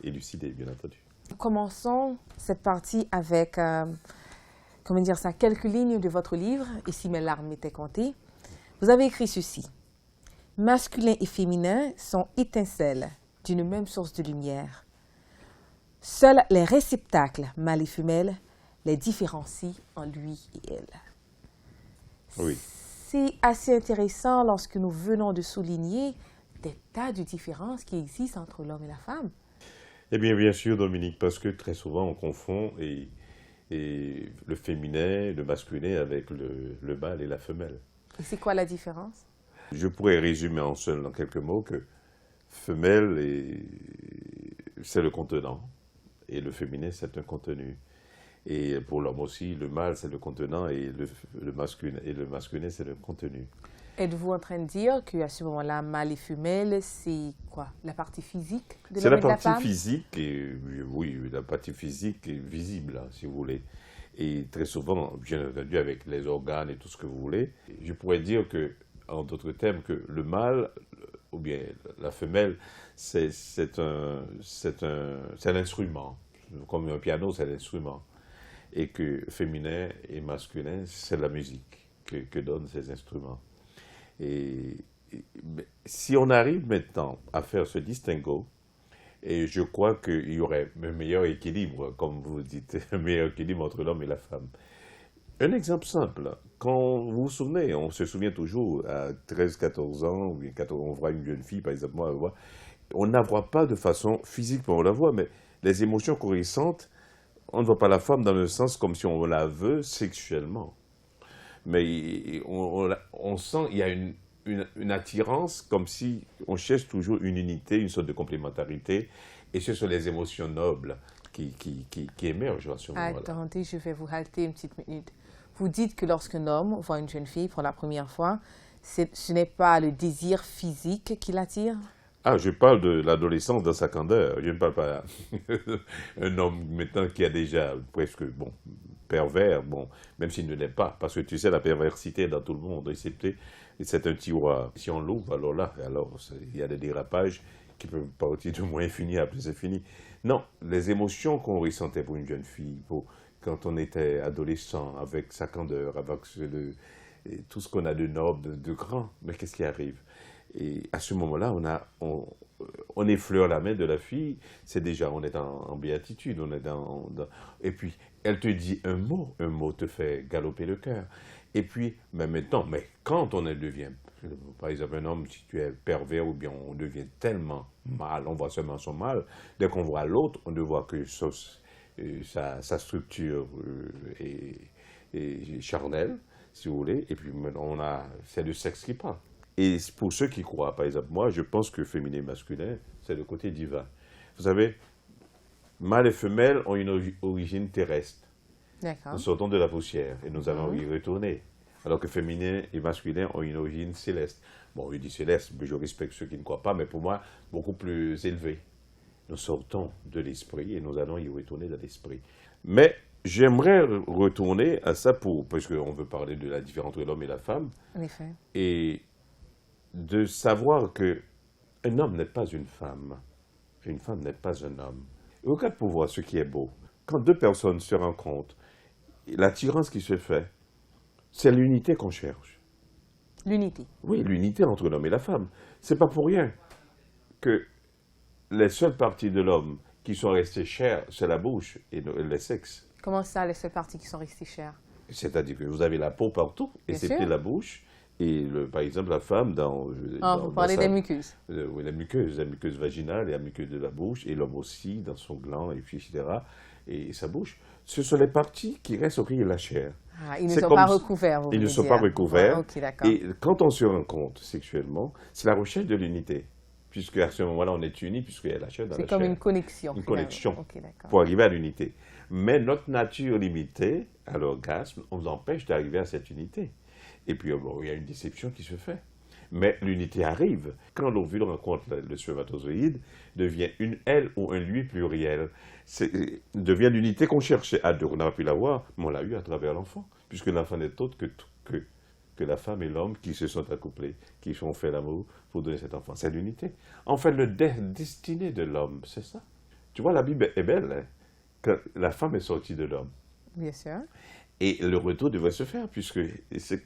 élucidée, bien entendu. Commençons cette partie avec, comment dire ça, quelques lignes de votre livre, Et si mes larmes m'étaient comptées. Vous avez écrit ceci. Masculin et féminin sont étincelles d'une même source de lumière. Seuls les réceptacles, mâles et femelles, les différencient en lui et elle. Oui. C'est assez intéressant lorsque nous venons de souligner des tas de différences qui existent entre l'homme et la femme. Eh bien sûr, Dominique, parce que très souvent on confond et le féminin, le masculin avec le mâle et la femelle. Et c'est quoi la différence? Je pourrais résumer en quelques mots que femelle, c'est le contenant et le féminin, c'est un contenu. Et pour l'homme aussi, le mâle, c'est le contenant et le masculin, c'est le contenu. Êtes-vous en train de dire qu'à ce moment-là, mâle et femelle, c'est quoi? La partie physique de C'est l'homme la et de la partie femme? physique, et, oui, la partie physique est visible, hein, si vous voulez. Et très souvent, bien entendu, avec les organes et tout ce que vous voulez, je pourrais dire que, en d'autres termes, que le mâle, ou bien la femelle, c'est l'instrument. Comme un piano, c'est l'instrument. Et que féminin et masculin, c'est la musique que donnent ces instruments. Et si on arrive maintenant à faire ce distinguo, et je crois qu'il y aurait un meilleur équilibre, comme vous dites, un meilleur équilibre entre l'homme et la femme. Un exemple simple, quand vous vous souvenez, on se souvient toujours, à 13-14 ans, ou bien quand on voit une jeune fille, par exemple, moi, on ne la voit pas de façon physique, on la voit, mais les émotions qu'on ressent, on ne voit pas la femme dans le sens comme si on la veut sexuellement. Mais on sent qu'il y a une attirance, comme si on cherche toujours une unité, une sorte de complémentarité, et ce sont les émotions nobles qui émergent à ce moment-là. Attendez, je vais vous halter une petite minute. Vous dites que lorsqu'un homme voit une jeune fille pour la première fois, ce n'est pas le désir physique qui l'attire? Ah, je parle de l'adolescence dans sa candeur. Je ne parle pas d'un homme maintenant qui a déjà presque, bon, pervers, bon, même s'il ne l'est pas, parce que tu sais, la perversité est dans tout le monde, c'est un tiroir. Si on l'ouvre, alors là, il y a des dérapages qui peuvent partir de moins infini à plus infini. Non, les émotions qu'on ressentait pour une jeune fille, quand on était adolescent, avec sa candeur, avec tout ce qu'on a de noble, de grand, mais qu'est-ce qui arrive? Et à ce moment-là, on effleure la main de la fille, c'est déjà, on est en béatitude, et puis elle te dit un mot te fait galoper le cœur. Et puis, mais maintenant, quand on devient, par exemple, un homme, si tu es pervers ou bien on devient tellement mal, on voit seulement son mal, dès qu'on voit l'autre, on ne voit que sa structure est charnelle, si vous voulez, et puis c'est le sexe qui parle. Et pour ceux qui croient, par exemple, moi, je pense que féminin et masculin, c'est le côté divin. Vous savez, mâle et femelle ont une origine terrestre. D'accord. Nous sortons de la poussière et nous allons y retourner. Alors que féminin et masculin ont une origine céleste. Bon, je dis céleste, mais je respecte ceux qui ne croient pas, mais pour moi, beaucoup plus élevée. Nous sortons de l'esprit et nous allons y retourner dans l'esprit. Mais j'aimerais retourner à ça parce qu'on veut parler de la différence entre l'homme et la femme. En effet. Et de savoir qu'un homme n'est pas une femme n'est pas un homme. Et regarde pour voir ce qui est beau. Quand deux personnes se rencontrent, l'attirance qui se fait, c'est l'unité qu'on cherche. L'unité. Oui, l'unité entre l'homme et la femme. C'est pas pour rien que les seules parties de l'homme qui sont restées chères, c'est la bouche et les sexes. Comment ça, les seules parties qui sont restées chères? C'est-à-dire que vous avez la peau partout, et Bien c'était sûr. la bouche. Et par exemple, la femme, Vous parlez des muqueuses. Oui, la muqueuse vaginale et la muqueuse de la bouche, et l'homme aussi, dans son gland, et puis, etc., et sa bouche. Ce sont les parties qui restent au riz et la chair. Ah, ils ne C'est sont comme pas si- recouverts, vous Ils ne voulez sont dire. pas recouverts. Ah, ok, d'accord. Et quand on se rencontre sexuellement, c'est la recherche de l'unité. Puisque à ce moment-là, on est unis, puisqu'il y a la chair dans la C'est comme chair. une connexion. Une finalement. connexion Ok, d'accord. pour arriver à l'unité. Mais notre nature limitée, à l'orgasme, on nous empêche d'arriver à cette unité. Et puis, bon, il y a une déception qui se fait. Mais l'unité arrive. Quand l'ovule rencontre le spermatozoïde, devient une elle ou un lui pluriel. Devient l'unité qu'on cherchait à deux. On n'a pas pu l'avoir, mais on l'a eu à travers l'enfant. Puisque l'enfant n'est autre que la femme et l'homme qui se sont accouplés, qui ont fait l'amour pour donner cet enfant. C'est l'unité. En fait, le destiné de l'homme, c'est ça. Tu vois, la Bible est belle, hein, quand la femme est sortie de l'homme. Bien sûr. Et le retour devrait se faire, puisque c'est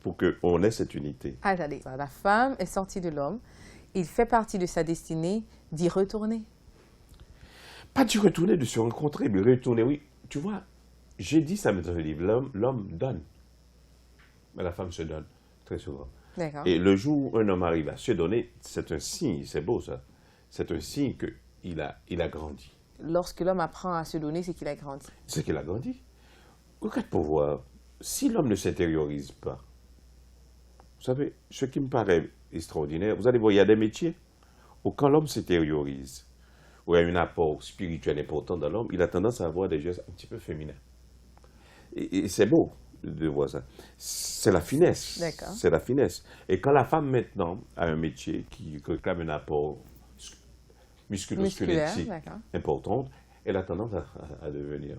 pour qu'on ait cette unité. Ah, attendez. La femme est sortie de l'homme. Il fait partie de sa destinée d'y retourner. Pas d'y retourner, de se rencontrer, mais retourner, oui. Tu vois, j'ai dit ça dans le livre, l'homme donne, mais la femme se donne, très souvent. D'accord. Et le jour où un homme arrive à se donner, c'est un signe, c'est beau ça, c'est un signe qu'il a grandi. Lorsque l'homme apprend à se donner, c'est qu'il a grandi. C'est qu'il a grandi. Regarde pour voir, si l'homme ne s'intériorise pas, vous savez, ce qui me paraît extraordinaire, vous allez voir, il y a des métiers où quand l'homme s'intériorise, où il y a un apport spirituel important dans l'homme, il a tendance à avoir des gestes un petit peu féminins. Et c'est beau de voir ça. C'est la finesse. D'accord. C'est la finesse. Et quand la femme maintenant a un métier qui réclame un apport Musculaire, musculo-squelettique d'accord. important, elle a tendance à devenir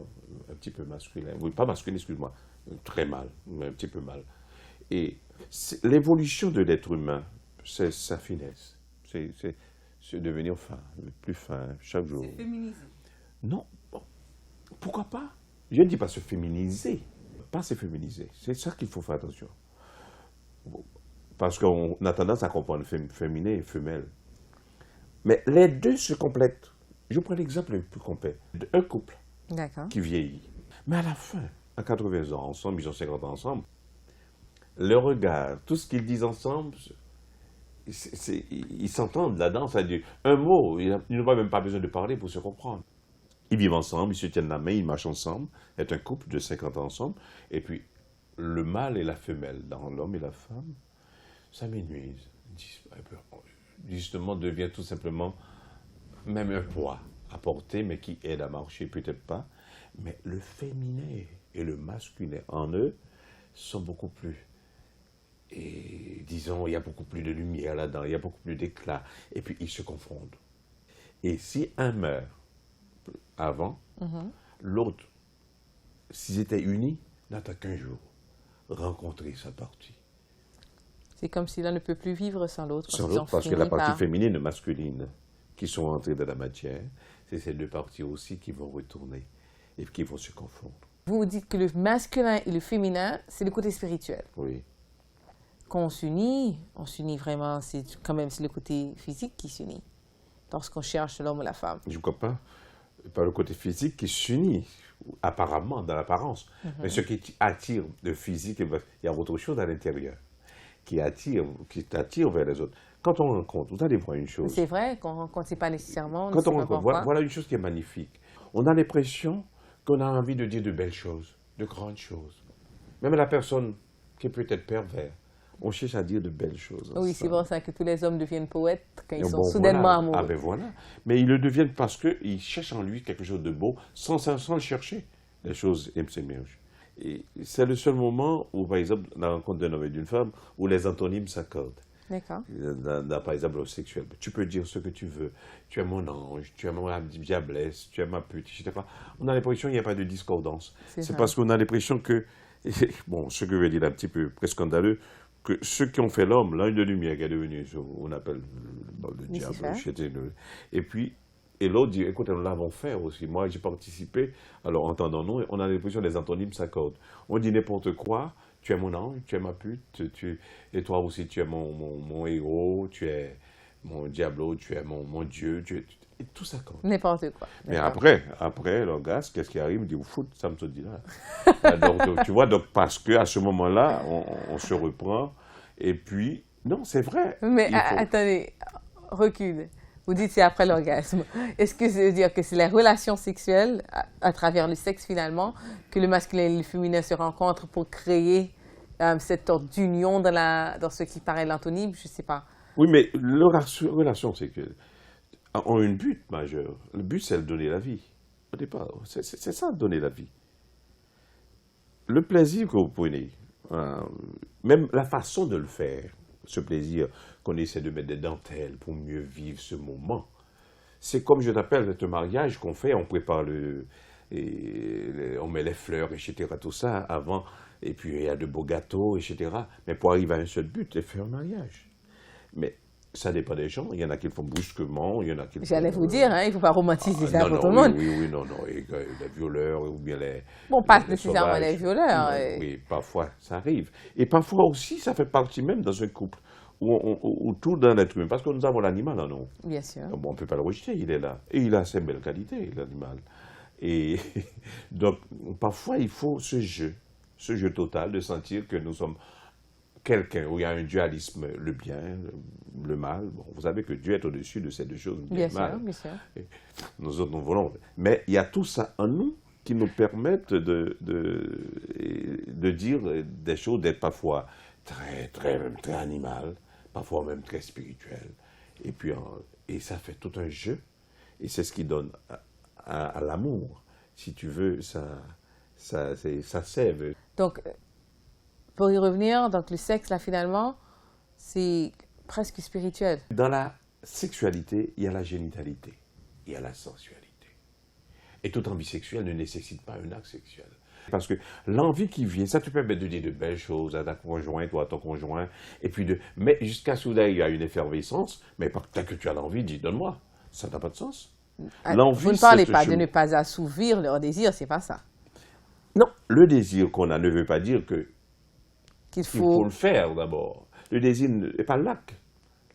un petit peu masculin. Oui, pas masculin, excuse-moi. Très mal, mais un petit peu mal. Et l'évolution de l'être humain, c'est sa finesse. C'est devenir fin, plus fin chaque jour. C'est féminisé. Non, bon, pourquoi pas? Je ne dis pas se féminiser, pas se féminiser. C'est ça qu'il faut faire attention. Bon, parce qu'on a tendance à comprendre féminin et femelle. Mais les deux se complètent. Je prends l'exemple le plus complet d'un couple D'accord. qui vieillit. Mais à la fin, à 80 ans ensemble, ils ont 50 ans ensemble, le regard, tout ce qu'ils disent ensemble, ils s'entendent là-dedans, c'est-à-dire un mot, ils n'ont même pas besoin de parler pour se comprendre. Ils vivent ensemble, ils se tiennent la main, ils marchent ensemble, c'est un couple de 50 ans ensemble, et puis le mâle et la femelle, dans l'homme et la femme, ça m'énuise. Justement, devient tout simplement même un poids à porter, mais qui aide à marcher, peut-être pas. Mais le féminin et le masculin en eux sont beaucoup plus. Et disons, il y a beaucoup plus de lumière là-dedans, il y a beaucoup plus d'éclat. Et puis, ils se confondent. Et si un meurt avant, l'autre, s'ils étaient unis, n'attend qu'un jour, rencontrer sa partie. C'est comme si l'un ne peut plus vivre sans l'autre. Sans qu'ils ont l'autre, parce que la fini partie par- féminine et masculine qui sont entrées dans la matière, c'est ces deux parties aussi qui vont retourner et qui vont se confondre. Vous dites que le masculin et le féminin, c'est le côté spirituel. Oui. Quand on s'unit vraiment, c'est quand même c'est le côté physique qui s'unit. Lorsqu'on cherche l'homme ou la femme. Je ne crois pas. Par le côté physique qui s'unit, apparemment, dans l'apparence. Mais ce qui attire le physique, il y a autre chose à l'intérieur qui t'attire vers les autres. Quand on rencontre, vous allez voir une Mais chose. c'est vrai qu'on rencontre, c'est pas nécessairement. ne Quand sait on pas rencontre, pourquoi. voilà une chose qui est magnifique. On a l'impression qu'on a envie de dire de belles choses, de grandes choses. Même la personne qui est peut-être pervers, on cherche à dire de belles choses. Oui, c'est pour ça que tous les hommes deviennent poètes quand ils Et sont bon, soudainement voilà. amoureux. Ah ben voilà. Mais ils le deviennent parce qu'ils cherchent en lui quelque chose de beau, sans le chercher. Les choses s'émergent. Et c'est le seul moment où, par exemple, dans la rencontre d'un homme et d'une femme, où les antonymes s'accordent. D'accord. Par exemple, au sexuel. Tu peux dire ce que tu veux. Tu es mon ange, tu es ma diablesse, tu es ma pute, etc. On a l'impression qu'il n'y a pas de discordance. C'est vrai. parce qu'on a l'impression que, bon, ce que je vais dire un petit peu presque scandaleux, que ceux qui ont fait l'homme, l'ange de lumière qui est devenu, on appelle le diable, Lucifer. et puis, et l'autre dit, écoute, nous l'avons fait aussi. Moi, j'ai participé, alors entendons-nous, on a l'impression que les antonymes s'accordent. On dit n'importe quoi, tu es mon ange, tu es ma pute, et toi aussi tu es mon héros, tu es mon diablo, tu es mon Dieu, et tout ça compte. N'importe quoi. Mais N'importe après l'orgasme, qu'est-ce qui arrive? Il me dit, fout, ça me te dit là. Donc, tu vois, donc, parce qu'à ce moment-là, on se reprend, et puis, non, c'est vrai. Mais il faut- attendez, recule. Vous dites c'est après l'orgasme. Est-ce que ça veut dire que c'est les relations sexuelles, à travers le sexe finalement, que le masculin et le féminin se rencontrent pour créer cette sorte d'union dans ce qui paraît l'antonyme? Je ne sais pas. Oui, mais les relations sexuelles ont un but majeur. Le but, c'est de donner la vie. Au départ, c'est ça, donner la vie. Le plaisir que vous prenez, même la façon de le faire, ce plaisir qu'on essaie de mettre des dentelles pour mieux vivre ce moment, c'est comme je t'appelle, ce mariage qu'on fait, on prépare on met les fleurs, etc., tout ça avant, et puis il y a de beaux gâteaux, etc. Mais pour arriver à un seul but, c'est faire un mariage. Mais ça dépend des gens. Il y en a qui le font brusquement, il y en a qui le font... J'allais vous dire, hein, il ne faut pas romantiser ça non, pour non, tout le oui, monde. oui, non, non. Et, les violeurs ou bien les... Bon, pas les nécessairement sauvages. les violeurs. Non, oui, parfois, ça arrive. Et parfois aussi, ça fait partie même dans un couple où tout dans l'être humain, parce que nous avons l'animal en nous. Bien sûr. Bon, on ne peut pas le rejeter, il est là. Et il a ses belles qualités, l'animal. Et donc, parfois, il faut ce jeu total de sentir que nous sommes quelqu'un où il y a un dualisme, le bien, le mal. Bon, vous savez que Dieu est au-dessus de ces deux choses, bien et mal. Bien sûr. Et nous autres, nous voulons. Mais il y a tout ça en nous qui nous permettent de dire des choses, d'être parfois même très animal, parfois même très spirituel. Et puis, et ça fait tout un jeu. Et c'est ce qui donne à l'amour. Si tu veux, ça sève. Donc, pour y revenir, donc le sexe, là, finalement, c'est presque spirituel. Dans la sexualité, il y a la génitalité, il y a la sensualité. Et toute envie sexuelle ne nécessite pas un acte sexuel. Parce que l'envie qui vient, ça te permet de dire de belles choses à ta conjointe ou à ton conjoint, et puis mais jusqu'à soudain, il y a une effervescence, mais tant que tu as l'envie, dis, donne-moi. Ça n'a pas de sens. Vous ne parlez pas de ne pas assouvir leur désir, c'est pas ça. Non, le désir qu'on a ne veut pas dire Qu'il il faut le faire d'abord. Le désir n'est pas l'acte.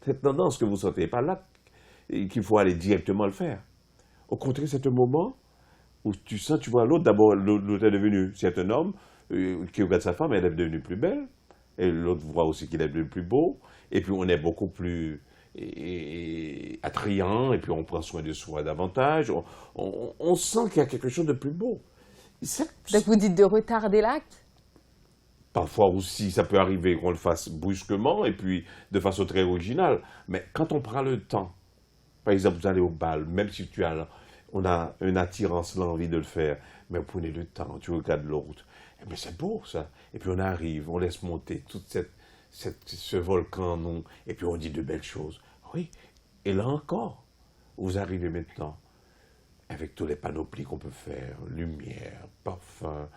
Cette tendance que vous sentez n'est pas l'acte et qu'il faut aller directement le faire. Au contraire, c'est un moment où tu sens, tu vois l'autre, d'abord, l'autre est devenu, c'est un homme qui regarde sa femme, elle est devenue plus belle, et l'autre voit aussi qu'il est devenu plus beau, et puis on est beaucoup plus attrayant, et puis on prend soin de soi davantage, on sent qu'il y a quelque chose de plus beau. Donc vous dites de retarder l'acte? Parfois aussi, ça peut arriver qu'on le fasse brusquement et puis de façon très originale. Mais quand on prend le temps, par exemple, vous allez au bal, même si on a une attirance, l'envie de le faire, mais vous prenez le temps, tu regardes l'autre. Eh bien, c'est beau, ça. Et puis on arrive, on laisse monter tout ce volcan en nous, et puis on dit de belles choses. Oui, et là encore, vous arrivez maintenant, avec tous les panoplies qu'on peut faire, lumière, parfum,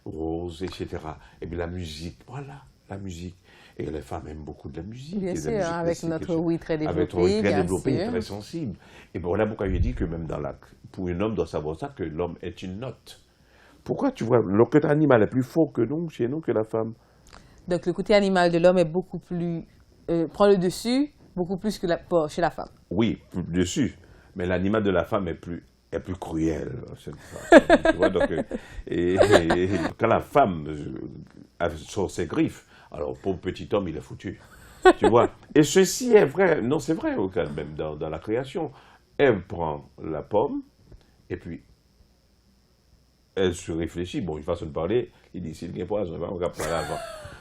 rose, etc. Et puis la musique, voilà, la musique. Et les femmes aiment beaucoup de la musique. Bien sûr, musique avec classique, notre oui très développé, avec notre oui très bien développé, sûr. très sensible. Et bien voilà pourquoi je dis que même pour un homme doit savoir ça, que l'homme est une note. Pourquoi tu vois, le côté animal est plus fort que nous, chez nous, que la femme. Donc le côté animal de l'homme est beaucoup plus, prend le dessus, beaucoup plus que chez la femme. Oui, plus dessus. Mais l'animal de la femme est plus cruel. Cette femme, tu vois, donc, et quand la femme sort ses griffes, alors pour le petit homme, il est foutu. Tu vois. Et ceci est vrai, non, c'est vrai même dans la création. Elle prend la pomme et puis elle se réfléchit. Bon, une façon de parler, il dit, s'il y a un poison, on va parler avant.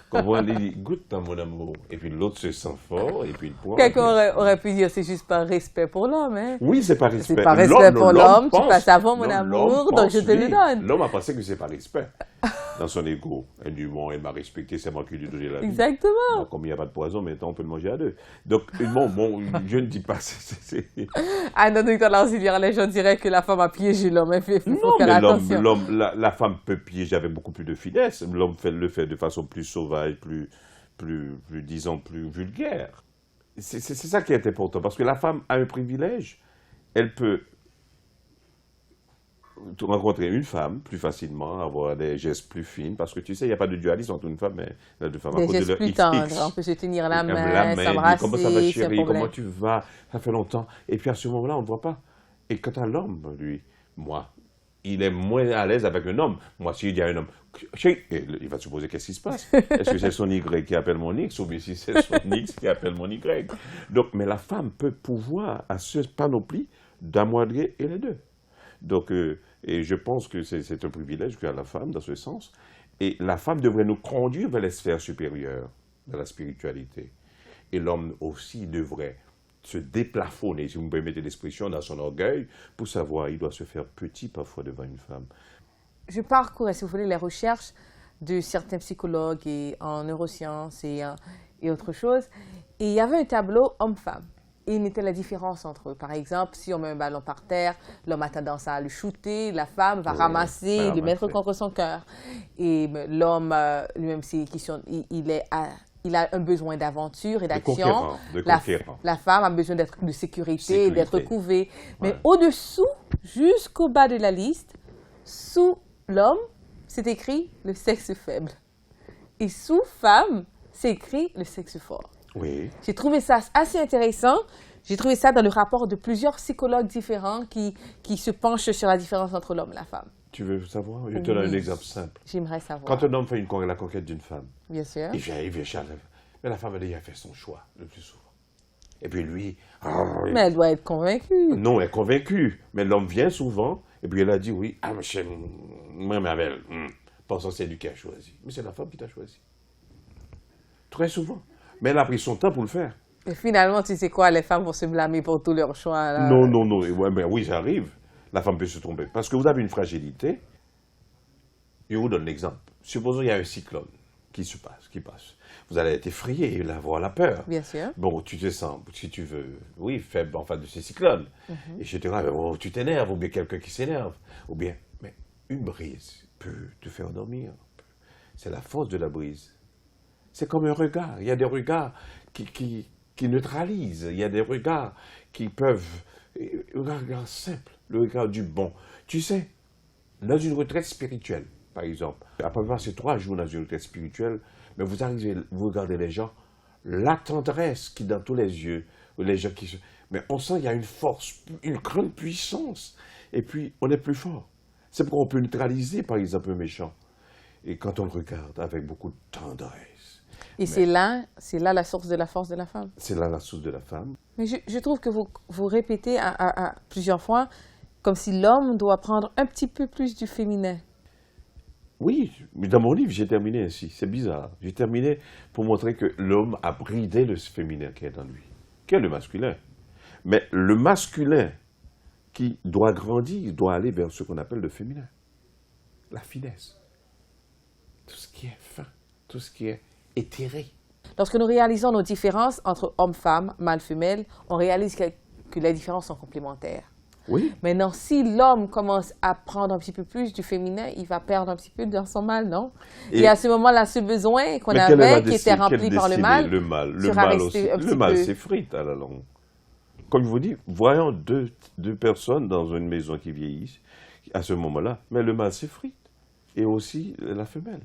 Quand il dit, goûte dans mon amour. Et puis l'autre se sent fort, et puis il prend. Quelqu'un aurait pu dire, c'est juste par respect pour l'homme. Hein? Oui, c'est par respect. C'est par respect pour l'homme, tu pense- passes avant mon non, amour, l'homme donc je pense, te le oui. donne. L'homme a pensé que c'est par respect. Dans son ego. Elle dit, bon, elle m'a respecté, c'est moi qui lui ai donné la vie. Exactement. Donc, comme il n'y a pas de poison, maintenant on peut le manger à deux. Donc, bon, je ne dis pas. Ah non, donc dans l'auxiliaire, les gens diraient que la femme a piégé l'homme. Il faut Non, faire mais attention. la femme peut piéger avec beaucoup plus de finesse. L'homme le fait de façon plus sauvage, disons, plus vulgaire. C'est ça qui est important, parce que la femme a un privilège. Elle peut rencontrer une femme plus facilement, avoir des gestes plus fins, parce que tu sais, il n'y a pas de dualisme entre une femme et les deux femmes. Des à cause de gestes leur plus XX. tendres. On peut se tenir la main, Dire, comment ça va s'embrasser, c'est un chérie, problème. comment tu vas, ça fait longtemps. Et puis à ce moment-là, on ne voit pas. Et quant à l'homme, lui, moi, il est moins à l'aise avec un homme. Moi, s'il dit à un homme, chérie, il va se poser qu'est-ce qui se passe. Est-ce que c'est son Y qui appelle mon X ou bien si c'est son X qui appelle mon Y. Donc, mais la femme peut pouvoir, à ce panoplie, d'amoindrir et les deux. Donc, et je pense que c'est un privilège qu'a la femme dans ce sens. Et la femme devrait nous conduire vers les sphères supérieures de la spiritualité. Et l'homme aussi devrait se déplafonner, si vous me permettez l'expression, dans son orgueil, pour savoir il doit se faire petit parfois devant une femme. Je parcours, si vous voulez, les recherches de certains psychologues et en neurosciences et autre chose. Et il y avait un tableau homme-femme. Et il mettait la différence entre eux. Par exemple, si on met un ballon par terre, l'homme a tendance à le shooter, la femme va ramasser et le mettre contre son cœur. Et l'homme, lui-même, il a un besoin d'aventure et d'action. La femme a besoin de sécurité, d'être couvée. Mais au-dessous, jusqu'au bas de la liste, sous l'homme, c'est écrit le sexe faible. Et sous femme, c'est écrit le sexe fort. Oui. J'ai trouvé ça assez intéressant. J'ai trouvé ça dans le rapport de plusieurs psychologues différents qui se penchent sur la différence entre l'homme et la femme. Tu veux savoir? Je te donne un exemple simple. J'aimerais savoir. Quand un homme fait la conquête d'une femme, bien sûr, il vient charger. Mais la femme a déjà fait son choix le plus souvent. Et puis lui... mais elle doit être convaincue. Non, elle est convaincue. Mais l'homme vient souvent, et puis elle a dit oui, ah, monsieur, moi, ma belle, pensant que c'est lui qui a choisi. Mais c'est la femme qui t'a choisi. Très souvent. Mais elle a pris son temps pour le faire. Et finalement, tu sais quoi, les femmes vont se blâmer pour tous leurs choix. Là. Non. Ouais, ben oui, ça arrive. La femme peut se tromper. Parce que vous avez une fragilité. Je vous donne l'exemple. Supposons qu'il y a un cyclone qui passe. Vous allez être effrayé et avoir la peur. Bien sûr. Bon, tu te sens, si tu veux, oui, faible en face de ces cyclones. Et je te dis, oh, tu t'énerves, ou bien quelqu'un qui s'énerve. Ou bien, mais une brise peut te faire dormir. C'est la force de la brise. C'est comme un regard. Il y a des regards qui neutralisent. Il y a des regards qui peuvent... Un regard simple, le regard du bon. Tu sais, dans une retraite spirituelle, par exemple, après passer 3 jours dans une retraite spirituelle, mais vous arrivez, vous regardez les gens, la tendresse qui est dans tous les yeux, les gens qui se... Mais on sent qu'il y a une force, une grande puissance. Et puis, on est plus fort. C'est pourquoi on peut neutraliser, par exemple, un méchant. Et quand on le regarde avec beaucoup de tendresse. Et c'est là la source de la force de la femme. C'est là la source de la femme. Mais je trouve que vous répétez à plusieurs fois comme si l'homme doit prendre un petit peu plus du féminin. Oui, mais dans mon livre, j'ai terminé ainsi. C'est bizarre. J'ai terminé pour montrer que l'homme a bridé le féminin qui est en lui, qui est le masculin. Mais le masculin qui doit grandir, doit aller vers ce qu'on appelle le féminin. La finesse. Tout ce qui est fin, tout ce qui est éthéré. Lorsque nous réalisons nos différences entre homme-femme, mâle-femelle, on réalise que les différences sont complémentaires. Oui. Maintenant, si l'homme commence à prendre un petit peu plus du féminin, il va perdre un petit peu dans son mâle, non? Et à ce moment-là, ce besoin qu'on avait, qui était rempli par le mâle, le mâle aussi. Le mâle s'effrite à la longue. Comme je vous dis, voyons deux personnes dans une maison qui vieillissent, à ce moment-là, mais le mâle s'effrite. Et aussi la femelle.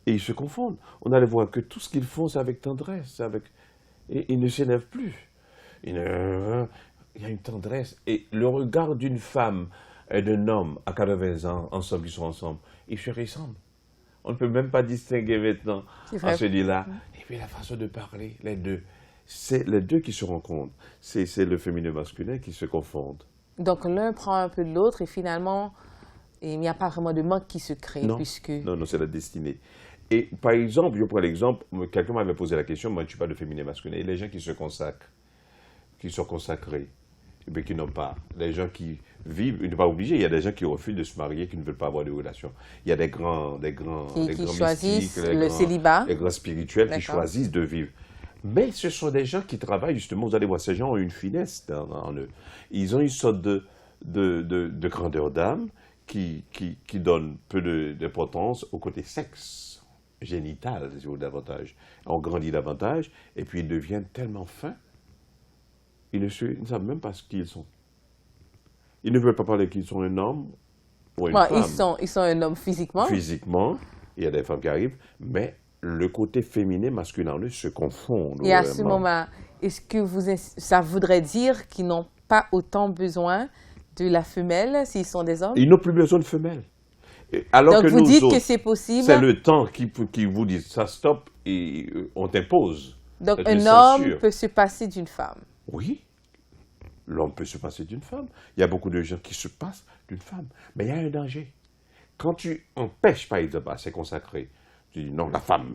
Et ils se confondent. On allait voir que tout ce qu'ils font, c'est avec tendresse. Et ils ne s'énervent plus. Il y a une tendresse. Et le regard d'une femme et d'un homme à 80 ans, ensemble, ils sont ensemble, ils se ressemblent. On ne peut même pas distinguer maintenant à celui-là. Et puis la façon de parler, les deux. C'est les deux qui se rencontrent. C'est le féminin masculin qui se confondent. Donc l'un prend un peu de l'autre et finalement, il n'y a pas vraiment de manque qui se crée. Non, puisque... non, c'est la destinée. Et par exemple, je prends l'exemple, quelqu'un m'avait posé la question, moi je ne suis pas de féminin masculin, et les gens qui se consacrent, qui sont consacrés, et bien qui n'ont pas, les gens qui vivent, ils ne sont pas obligés, il y a des gens qui refusent de se marier, qui ne veulent pas avoir de relation. Il y a des grands choisissent mystiques, le célibat. Les grands spirituels qui choisissent de vivre. Mais ce sont des gens qui travaillent justement, vous allez voir, ces gens ont une finesse en eux. Ils ont une sorte de grandeur d'âme qui donne peu d'importance au côté sexe, génital, si vous voulez, davantage. On grandit davantage, et puis ils deviennent tellement fins, ils ne savent même pas ce qu'ils sont. Ils ne veulent pas parler qu'ils sont un homme ou une Ouais, femme. ils sont un homme physiquement. Physiquement, il y a des femmes qui arrivent, mais le côté féminin, masculin en eux se confondent. Et à ce vraiment. moment, est-ce que ça voudrait dire qu'ils n'ont pas autant besoin de la femelle s'ils sont des hommes? Ils n'ont plus besoin de femelles. Alors Donc que vous nous dites que autres, c'est possible. c'est le temps qui vous dit ça stop et on t'impose. Donc C'est une un homme censure. peut se passer d'une femme. Oui, l'homme peut se passer d'une femme. Il y a beaucoup de gens qui se passent d'une femme. Mais il y a un danger. Quand tu empêches, par exemple, à se consacrer, tu dis non, la femme,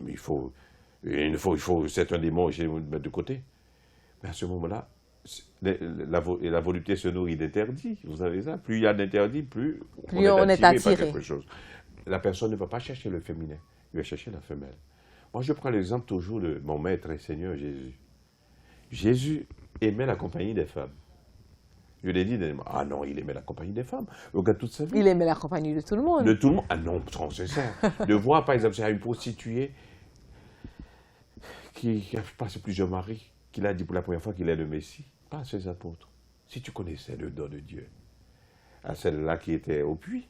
c'est un démon, je vais le mettre de côté. Mais à ce moment-là, la volupté se nourrit d'interdits. Vous savez ça? Plus il y a d'interdits, plus on est par attiré. quelque chose. La personne ne va pas chercher le féminin, il va chercher la femelle. Moi, je prends l'exemple toujours de mon maître et Seigneur Jésus. Jésus aimait la compagnie des femmes. Je l'ai dit, ah non, il aimait la compagnie des femmes. Regarde toute sa vie. Il aimait la compagnie de tout le monde. De tout le monde. Ah non, c'est ça. De voir, par exemple, une prostituée qui a passé plusieurs maris, qu'il a dit pour la première fois qu'il est le Messie, pas à ses apôtres. Si tu connaissais le don de Dieu, à celle-là qui était au puits,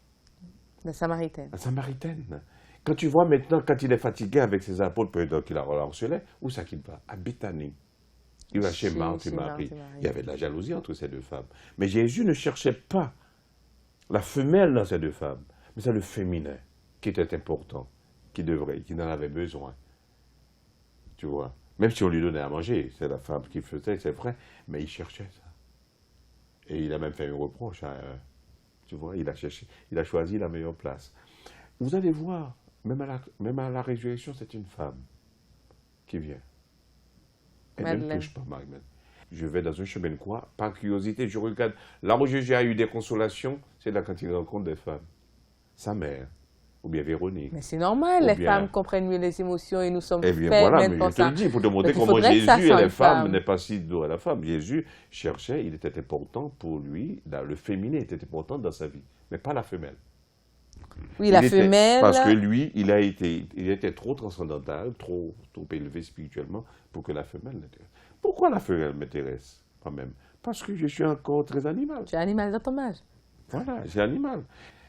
La Samaritaine. la Samaritaine. Quand tu vois maintenant, quand il est fatigué avec ses apôtres, peut-être qu'il a harcelé, où ça qu'il va? À Béthanie. Il va chez Marthe et Marie. Il y avait de la jalousie entre ces deux femmes. Mais Jésus ne cherchait pas la femelle dans ces deux femmes, mais c'est le féminin qui était important, qui en avait besoin. Tu vois? Même si on lui donnait à manger, c'est la femme qui faisait, c'est vrai, mais il cherchait ça. Et il a même fait un reproche à tu vois, il a choisi la meilleure place. Vous allez voir, même à la résurrection, c'est une femme qui vient. Elle ne me Madeleine. touche pas, Madeleine. Je vais dans un chemin de croix, par curiosité, je regarde. Là où Jésus a eu des consolations, c'est là quand il rencontre des femmes. Sa mère, ou bien Véronique. Mais c'est normal, Ou les bien- femmes comprennent mieux les émotions et nous sommes Eh bien faits voilà, même mais pour je te ça. le dis, pour te montrer Donc, il comment faudrait que Jésus ça et soit les une femmes femme. n'est pas si dos à la femme. Jésus cherchait, il était important pour lui, le féminin était important dans sa vie, mais pas la femelle. Oui, la Il était- femelle. Parce que lui, il était trop transcendantal, trop élevé spirituellement pour que la femelle l'intéresse. Pourquoi la femelle m'intéresse quand même? Parce que je suis encore très animal. Tu es animal dans ton âge. Voilà, j'ai animal.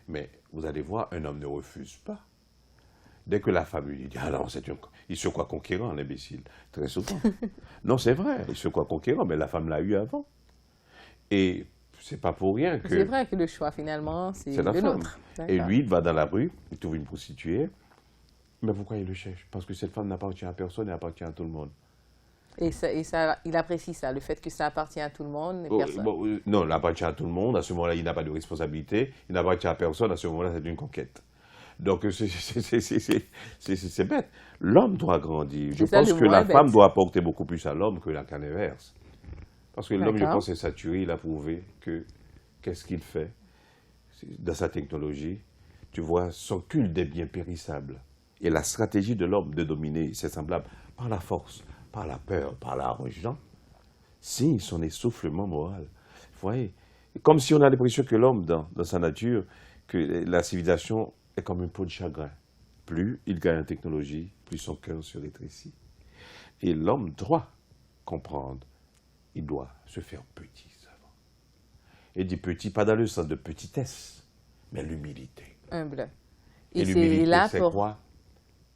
Mais vous allez voir, un homme ne refuse pas. Dès que la femme lui dit, ah non, il se croit conquérant, l'imbécile, très souvent. Non, c'est vrai, il se croit conquérant, mais la femme l'a eu avant. Et c'est pas pour rien que... C'est vrai que le choix, finalement, c'est C'est la de femme. l'autre. Et D'accord. lui, il va dans la rue, il trouve une prostituée. Mais pourquoi il le cherche? Parce que cette femme n'appartient à personne, elle appartient à tout le monde. Et ça, il apprécie ça, le fait que ça appartient à tout le monde et Oh, personne. non, il appartient à tout le monde. À ce moment-là, il n'a pas de responsabilité. Il n'appartient à personne. À ce moment-là, c'est une conquête. Donc, c'est bête. L'homme doit grandir. Je C'est ça, pense le que mot la est femme bête. doit apporter beaucoup plus à l'homme que la canne inverse. Parce que l'homme, je D'accord. pense, est saturé. Il a prouvé que qu'est-ce qu'il fait dans sa technologie. Tu vois, son culte des biens périssables. Et la stratégie de l'homme de dominer, c'est semblable par la force, par la peur, par l'argent. C'est son essoufflement moral. Vous voyez? Comme si on a l'impression que l'homme, dans sa nature, que la civilisation est comme une peau de chagrin. Plus il gagne en technologie, plus son cœur se rétrécit. Et l'homme doit comprendre. Il doit se faire petit. Et dit petit, pas dans le sens de petitesse, mais l'humilité. Humble. Et c'est l'humilité, là c'est pour... quoi?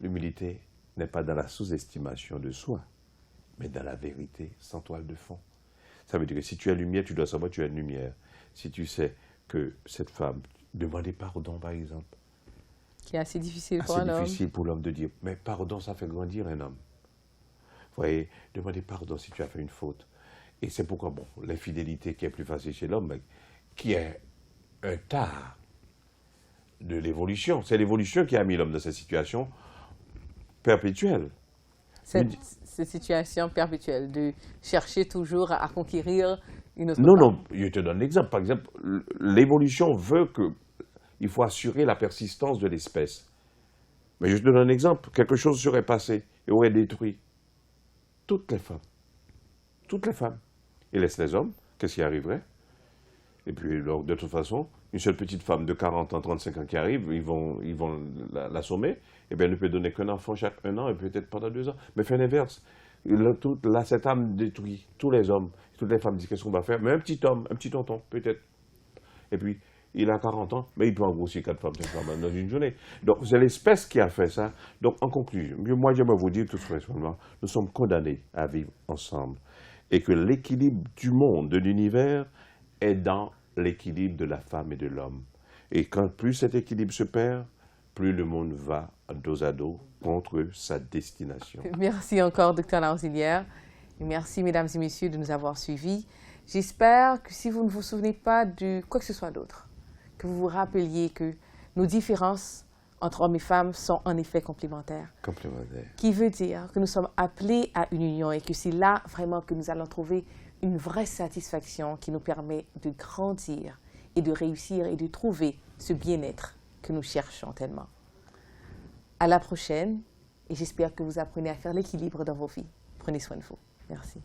L'humilité n'est pas dans la sous-estimation de soi, mais dans la vérité sans toile de fond. Ça veut dire que si tu es lumière, tu dois savoir que tu es une lumière. Si tu sais que cette femme, demander pardon par exemple, Qui est assez difficile pour c'est un homme. difficile pour l'homme de dire, mais pardon, ça fait grandir un homme. Vous voyez, demander pardon si tu as fait une faute. Et c'est pourquoi, bon, l'infidélité qui est plus facile chez l'homme, mais qui est un tard de l'évolution. C'est l'évolution qui a mis l'homme dans cette situation perpétuelle. Cette situation perpétuelle de chercher toujours à conquérir une autre Non, femme. non, je te donne l'exemple. Par exemple, l'évolution veut qu'il faut assurer la persistance de l'espèce. Mais je te donne un exemple. Quelque chose serait passé et aurait détruit toutes les femmes. Toutes les femmes. Et laisse les hommes. Qu'est-ce qui arriverait? Et puis, alors, de toute façon, une seule petite femme de 40 ans, 35 ans qui arrive, ils vont l'assommer. Eh bien, elle ne peut donner qu'un enfant chaque 1 an et peut-être pendant 2 ans. Mais fait l'inverse. Là, cette âme détruit tous les hommes. Toutes les femmes disent qu'est-ce qu'on va faire? Mais un petit homme, un petit tonton, peut-être. Et puis, il a 40 ans, mais il peut engrossir 4 femmes, 5 femmes dans une journée. Donc, c'est l'espèce qui a fait ça. Donc, en conclusion, moi, j'aimerais vous dire tout simplement, nous sommes condamnés à vivre ensemble. Et que l'équilibre du monde, de l'univers, est dans l'équilibre de la femme et de l'homme. Et quand plus cet équilibre se perd, plus le monde va dos à dos contre sa destination. Merci encore, Dr. Lauzilière. Et merci, mesdames et messieurs, de nous avoir suivis. J'espère que si vous ne vous souvenez pas de quoi que ce soit d'autre, que vous vous rappeliez que nos différences entre hommes et femmes sont en effet complémentaires. Complémentaire. Qui veut dire que nous sommes appelés à une union et que c'est là vraiment que nous allons trouver une vraie satisfaction qui nous permet de grandir et de réussir et de trouver ce bien-être que nous cherchons tellement. À la prochaine et j'espère que vous apprenez à faire l'équilibre dans vos vies. Prenez soin de vous. Merci.